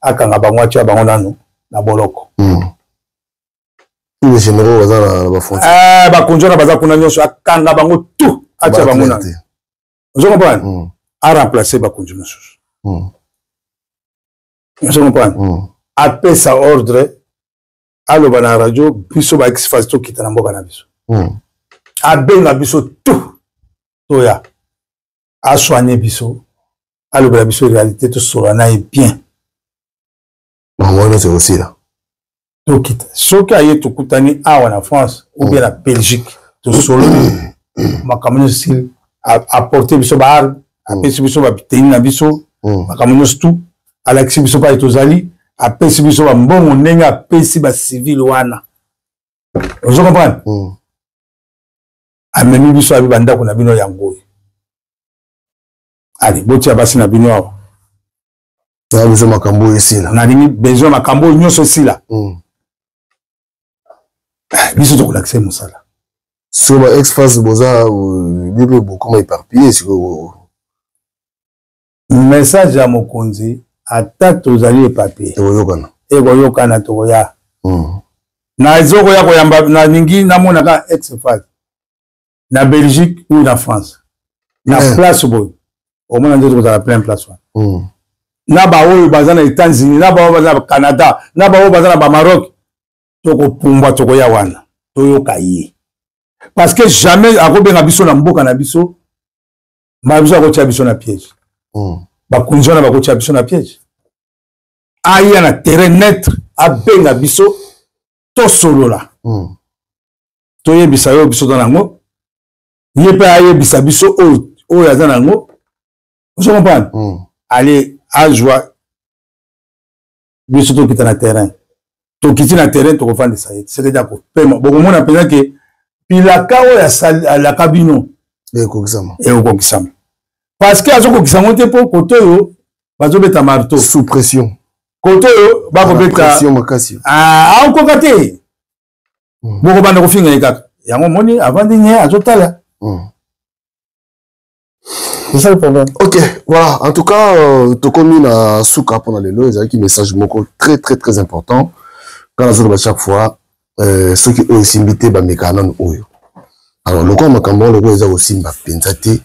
akanga bango atia bango nano na boloko les généraux baza na ba frontière bakonzi wana baza kuna nyonso akanga bango tout atia bango nano ozo comprendre a remplacer bakonzi mosusu ozo comprendre apesa ordre aloba na radio biso ba exfase tokita na mboka na biso abenga biso tout toya asoigner biso alobela biso réalité tosola na ye bien bango c'est aussi là tokita soki aye tokutani awa na France ou bien na Belgique tosolo makambo nyonso apporter biso baarme apesi biso babiteni na biso makambo nyonso tout alakisi biso pale tozali apesi biso bambongo ndenge apesi bacivile wana ozo comprendre amemi biso abi bandako na bino yango oyo ali botia basi na bino awa na biso makambo oyo esila nalingi besoin makambo oyo nyonso esila biso tokolakisa ye mosala so ba exfase boza bible bokoma éparpillé siko message ya mokonzi ata tozali éparpillé ekoyokana tokoya na ezokoya koyamba nalingi namonaka exfase na Belgique ou na France na place boy omona nde tokozala plein place wana na baoyo baza na États-Unis na baoyo baza na Canada na baoyo baza na Bamaroc tokopumbwa tokoya wana toyoka ye parce que jamais akobenga biso na mboka na biso Mabiso akotia biso na piège. Bakunzona bakotia biso na piège. Aya na terrain net abenga biso to solola. Toyebisa yo biso dans nango. Yepe ayebisa biso o ya nango. Vous comprenez? Allez à joie. Biso to kita na terrain. To kiti na terrain to kofanda ça. C'est-à-dire que paiement. Bon on a pensé que pilaka o ya la cabino. Et kokisama. Parce que azoko kisama te po koto yo bazo beta marteau sous pression. Koto yo ba ko beta pression makasi. Ah on kokate. Boko banda ko finga ekaka. Yango moni avant de nye azotala. C'est ça le problème. Ok, voilà. En tout cas, Tokomi na souka pendant les lois, il y a un message très très très important. Quand on a chaque fois, ceux qui ont aussi invité, bah mécanon oyo. Alors le comme quand le roi est aussi bah pensé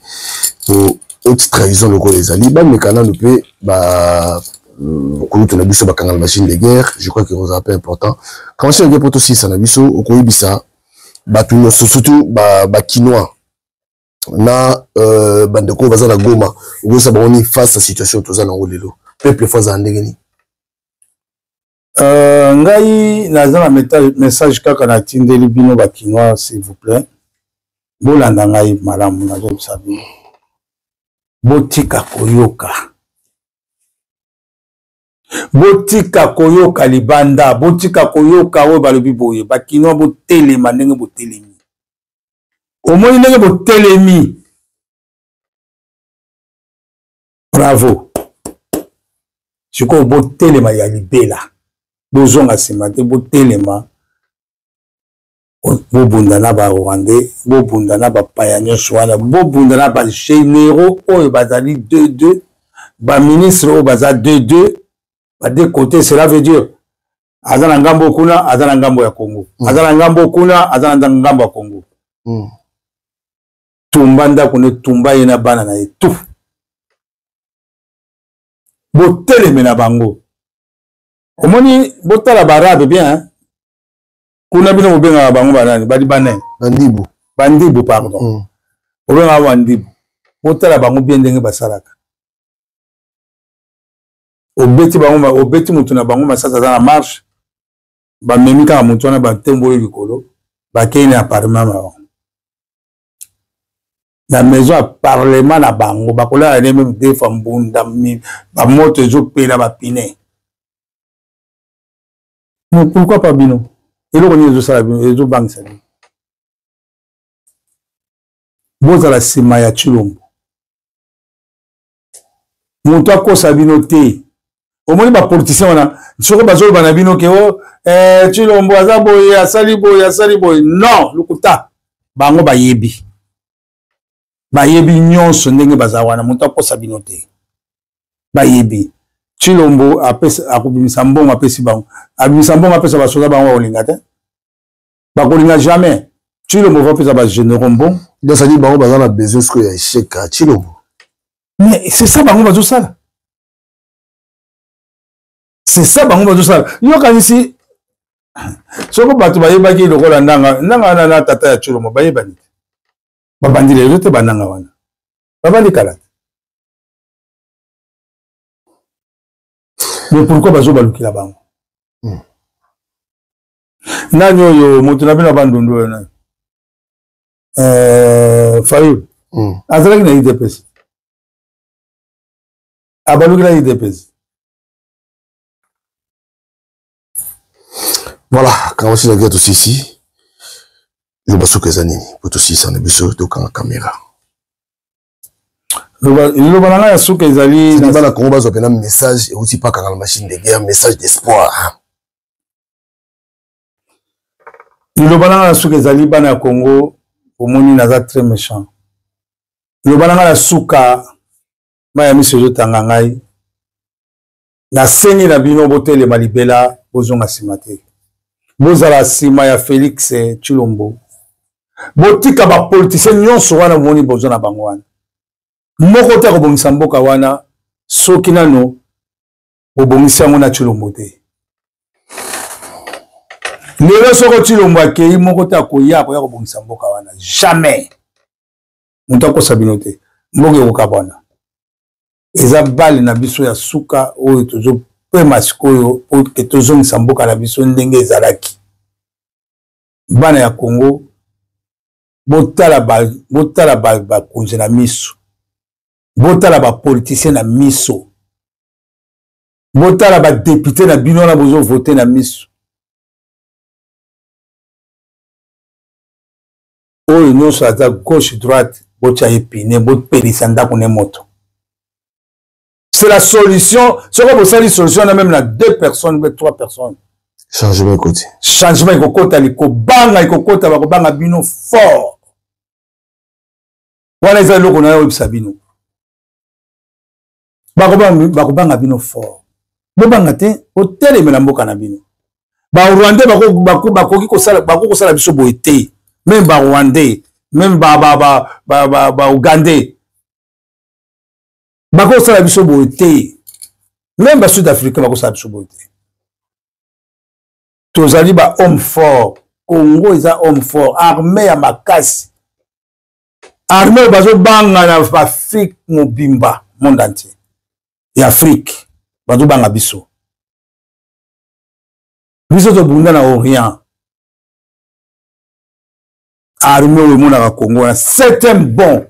pour haute trahison le roi les alliés, bah mécanon peut bah quand on a vu ça bah quand la machine de guerre, je crois que c'est un peu important. Quand c'est un peu pour aussi ça na biso au koyi bisa bah tout surtout bah quinoa. Na bandeko baza na Goma où ça boni face à situation toza na olelo peuple fois za ndengeni ngai naza na message kaka na tindeli bino bakinois s'il vous plaît bolanda ngai malamu na zo sabi botika koyoka libanda botika koyoka o balobi boye bakinois botelema ndenge botelemi au moins ndenge botelemi. Bravo. Je crois botelema ya libela. Bozonga simate botelema. Bobunda na ba Rwandais, bobunda na ba payanyo swana, bobunda na ba généraux oyo bazali 2-2, ba ministre oyo baza 2-2, ba deux côtés, cela veut dire azana ngambo kuna, azana ngambo ya Congo. Azana ngambo kuna, azana ngambo ya Congo. Tumbanda kone tumba yena bana na etu. Boteleme na bango. Omoni botala barabe bien hein. Kuna bino mobenga bango banani badi banene. Bandibu pardon. Obenga bandibu. Botala bango bien ndenge basalaka. Obeti mutu na bango masasa za na marche. Ba memika mutu na ba tembo likolo. Ba kene appartement ma. La maison à parlement na bango bakola na même des femmes bunda ba moto ezo pela ba piné. Mais pourquoi pas bino? Et le roni ezo sala bino ezo bank ça. Boza la sima ya Chilombo. Moto akosa bino te. Au moins ba politicien wana soko bazo bana bino ke o Chilombo azaboye asali boye non lukuta bango ba yebi. Bayebi nyonso ndenge bazawana moto akosa bino te bayebi Chilombo akubimisa mbongo apesi bango abimisa mbongo apesa basoda bango olinga te bakolinga jamais Chilombo va pesa ba généraux mbongo donc ça dit bango bazana besoin ce ya échec à Chilombo mais c'est ça bango bazo sala yo kanisi soko bato bayebaki lokola ndanga na tata ya Chilombo bayebani babandi les te bananga wana babandi kala mais pourquoi bazo balukila bango nani oyo moto na bino bandundu na Fayou azalaki na IDPS abalukila IDPS voilà quand on se regarde aussi ici le basso que zanini pour tout ça ne biso to kan caméra le balanga ya souka ezali na bala Congo bazo pena message et aussi pas quand la machine de guerre message d'espoir le balanga ya souka ezali bana ya Congo omoni naza très méchant le balanga ya souka maya misejo tanga ngai na seni na bino botele malibela bozonga simate bozala sima ya Félix Chilombo botika ba politicien nyonso wana moni bozo na bango wana moko te kobongisa mboka wana soki nano obongisi yango na Chilombo te lelo soko Chilombo akei moko te akoya kobongisa mboka wana jamais moto akosa bino te mboka ekokabwana eza bale na biso ya suka oyo tozopema sikoyo po ke tozongisa mboka na biso ndenge ezalaki bana ya Congo botala bakonzi na miso botala bapoliticien na miso botala badepute na bino wana bozovote na miso oyo nyonso aza gauche droite botya epine bopelisa ndako ne moto. C'est la solution. Ce que vous savez, solution, on a même 2 personnes, 3 personnes. Changement côté. Changement côté, il faut banga, il faut côté, il faut banga bino fort. Voilà les allo qu'on a eu sabino. Banga bino fort. Banga te, hôtel et melambo kanabino. Ba Rwandais bakoki ko sala biso boité. Même ba Rwandais, même ba Ougandais. Bako sala biso boité même ba sud-africain bako sala biso boité tozali ba homme fort Congo eza homme fort armée ya makasi armée bazo banga na Afrique mobimba monde entier ya Afrique bazo banga biso to bunda na Orient armée o mona Congo c'est un bon.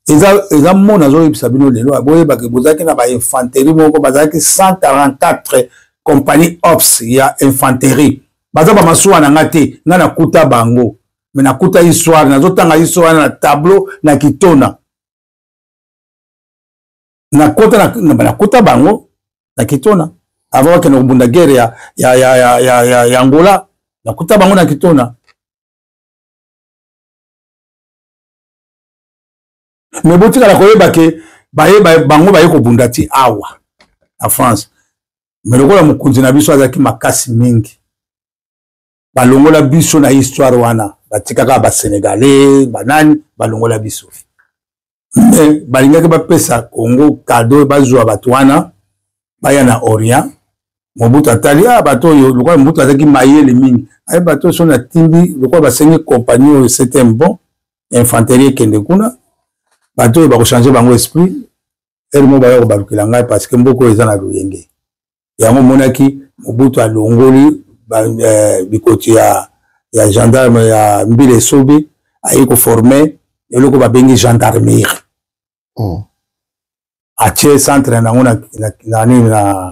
Eza mona zo yebisa bino lelo boye ba ke bozaki na ba infanterie moko bazaki 144 compagnie ops ya infanterie baza ba masuwa na ngate na kuta bango mais na kuta histoire na zotanga histoire na tableau na kitona na kuta bango na kitona avant que no bunda guerre ya Angola na kuta bango na kitona. Mais si la koyeba ke bango baye ko bundati awa en France mais lokola mokonzi na biso azaki makasi mingi balongola biso na histoire wana batikaka ba Sénégalais banani balongola biso mais balingaki bapesa Congo cadeau bazwa bato wana baya na Orient Mobutu atali bato yo lokola Mobutu azaki mayele mingi ay bato so na timbi lokola basengi compagnie c'était un bon infanterie kende kuna bato ba ko changer bango esprit elmo ba yo balukila ngai parce que mboko eza na luyenge yango monaki Mobutu alongoli bikoti ya gendarme ya mbile sobi ayi ko former eloko ba bengi gendarmerie atie centre na ngona na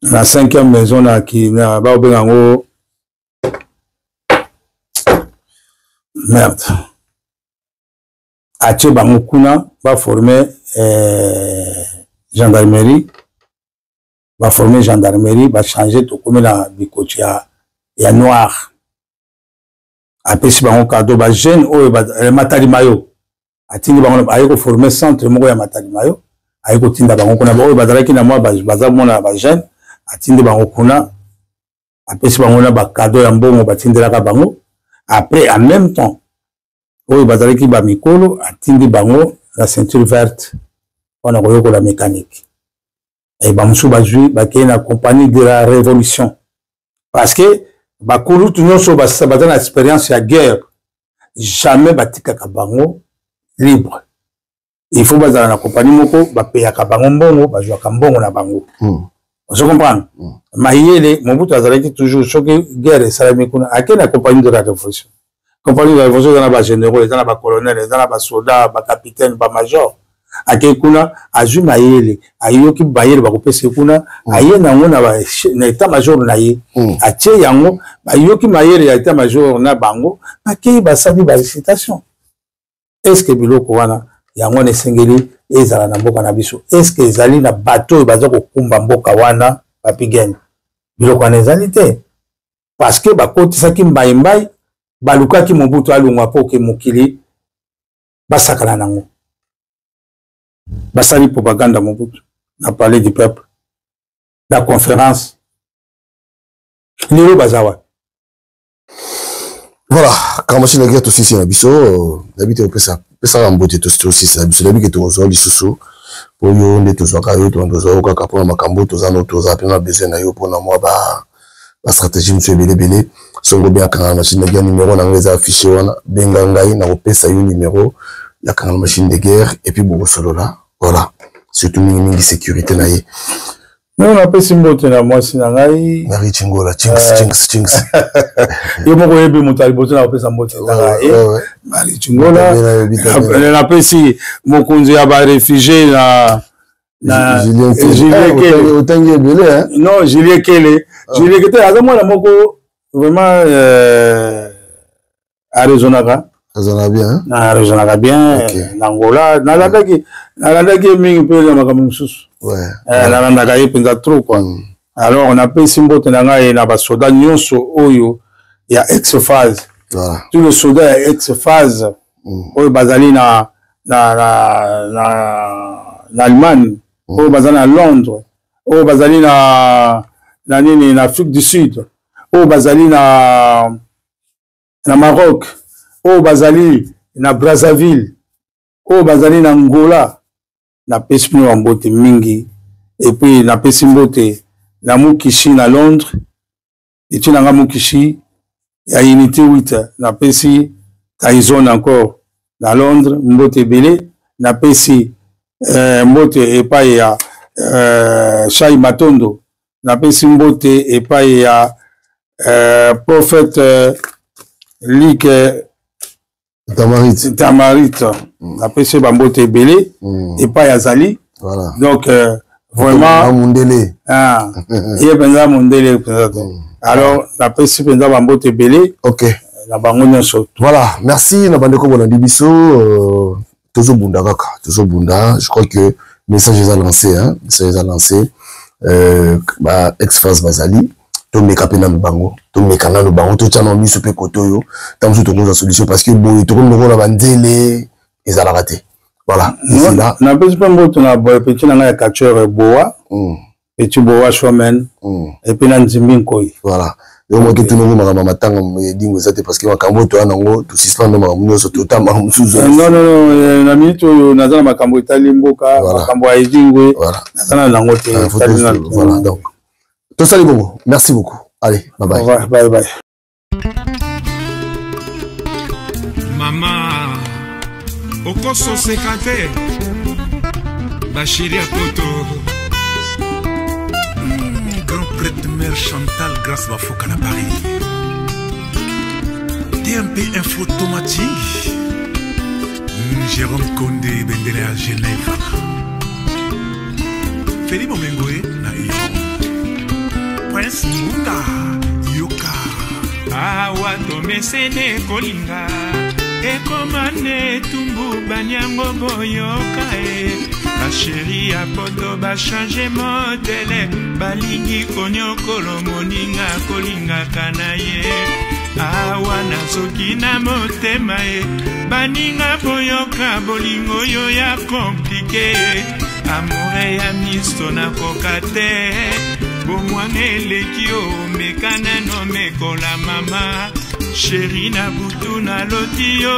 5e maison na ki na ba obenga ngo merde atie bango kuna va former gendarmerie va changer to comme na bikoti ya noir apesi bango cadeau ba jeune oyo ba matali mayo atindi bango ayeko former centre moko ya matali mayo ayeko tinda bango kuna oyo bazalaki na moi baza mona ba jeune atindi bango kuna apesi bango na ba cadeau ya mbongo batindelaka bango après en même temps oyo bazalaki ba mikolo atindi bango la ceinture verte wana koyoko la mécanique et bamusu bazui bakei na compagnie de la révolution parce que bakulu nyonso baza na expérience ya guerre jamais batikaka bango libre il faut bazala na compagnie moko bapeyaka bango mbongo bazwaka mbongo na bango vous comprenez mayele Mobutu azalaki toujours soki guerre esalami kuna akei na compagnie de la révolution compagnie de la révolution eza na ba généraux eza na ba colonel eza na ba soldat ba capitaine ba major ake kuna azwi mayele ayoki bayele bakopesa kuna aye nango na état major na ye atie yango ayoki mayele ya état major na bango akei basali ba récitation est-ce que biloko wana yango ne sengeli ezala na mboka na biso est-ce que ezali na bateau baza kokumba mboka wana Papi-Gen biloko wana ezali te parce que bakotisaki mbayi balukaki Mobutu alungwa po ke mokili basakala nango basali propagande Mobutu na palais du peuple la conférence lelo bazawa voilà quand machine guerre tout ici na biso d'habitude on peut ça la mbote tout aussi ça biso d'habitude to zo lisusu pour yo nde to zo ka yo to zo ka pour makambo to za no to za pena besoin na yo pour na moi ba stratégie monsieur belé songo bien kanga machine de guerre numéro na ngeza affiché wana benga ngai na kopesa yo numéro ya kanga machine de guerre et puis beaucoup solo là voilà surtout mingi sécurité na ye non on appelle simbote na moi sinangai Marie Chingola chinks yo moko yebi mutali bote na kopesa mbote na Marie Chingola na pesi mokunzi ya ba réfugié na Julien Kele otangi belé hein non Julien Kele aza mwana moko vraiment raisonnable bien na raisonnable bien n'Angola nalandaki mingi pe na makambo mosusu ouais nalandaka ye penza trop quoi alors on appelle simbote na ngai na ba soda nyonso oyo ya ex-phase voilà tous les soldats ya ex-phase oyo bazali na Allemagne oyo bazali na Londres oyo bazali na nini na Afrique du Sud oyo bazali na Maroc oyo bazali na Brazzaville oyo bazali na Angola na pesi mino mbote mingi et puis na pesi mbote na Mukishi na Londres et tu nanga Mukishi ya unité 8 na pesi Tyson encore na Londres mbote belé na pesi mbote epai ya Shai Matondo na pesi mbote epai ya prophète Lik Tamarit na pesi bambote belé epai ya Zali voilà donc vraiment Mundele il penza Mundele alors na pesi penza bambote belé OK na bango nyonso voilà merci na bandeko bolandi biso Tozo Bunda kaka Tozo Bunda je crois que message est lancé hein message est lancé ba ex-phase bazali to meka pena bango to meka na bango to tchana miso pe kotoyo tamzo to koza solution parce que boy to ko na bandele ezala raté voilà c'est là na pesi pe mboto na boy petit na ya catcheur boa petit boa showman et puis na nzimbi nkoi voilà yo mo ke tuno ma matanga dingo zate parce que makambo to anango to suspend ma munyoso to tamba musuzu non na minute na zana makambo itali mboka makambo ya idingwe na zana nango te voilà donc to sali bongo merci beaucoup allez bye bye Maman okoso sekate Bachiri Poto grand prêtre mère Chantal grâce Bafoka à Paris DMP info automatique Jérôme Condé Bendele à Genève Felipe Omengoé na Prince Munga Yoka Awa tomesene kolinga Ekomane tumbu banyango boyoka Bacheri ya poto ba change modele Balingi konyokolo moninga kolinga kanaye Awa nazoki na motema Baninga boyoka bolingo yo ya komplike Amore ya misto na kokate Bomwange lekio mekana no mekola mama Chéri na butu na loti yo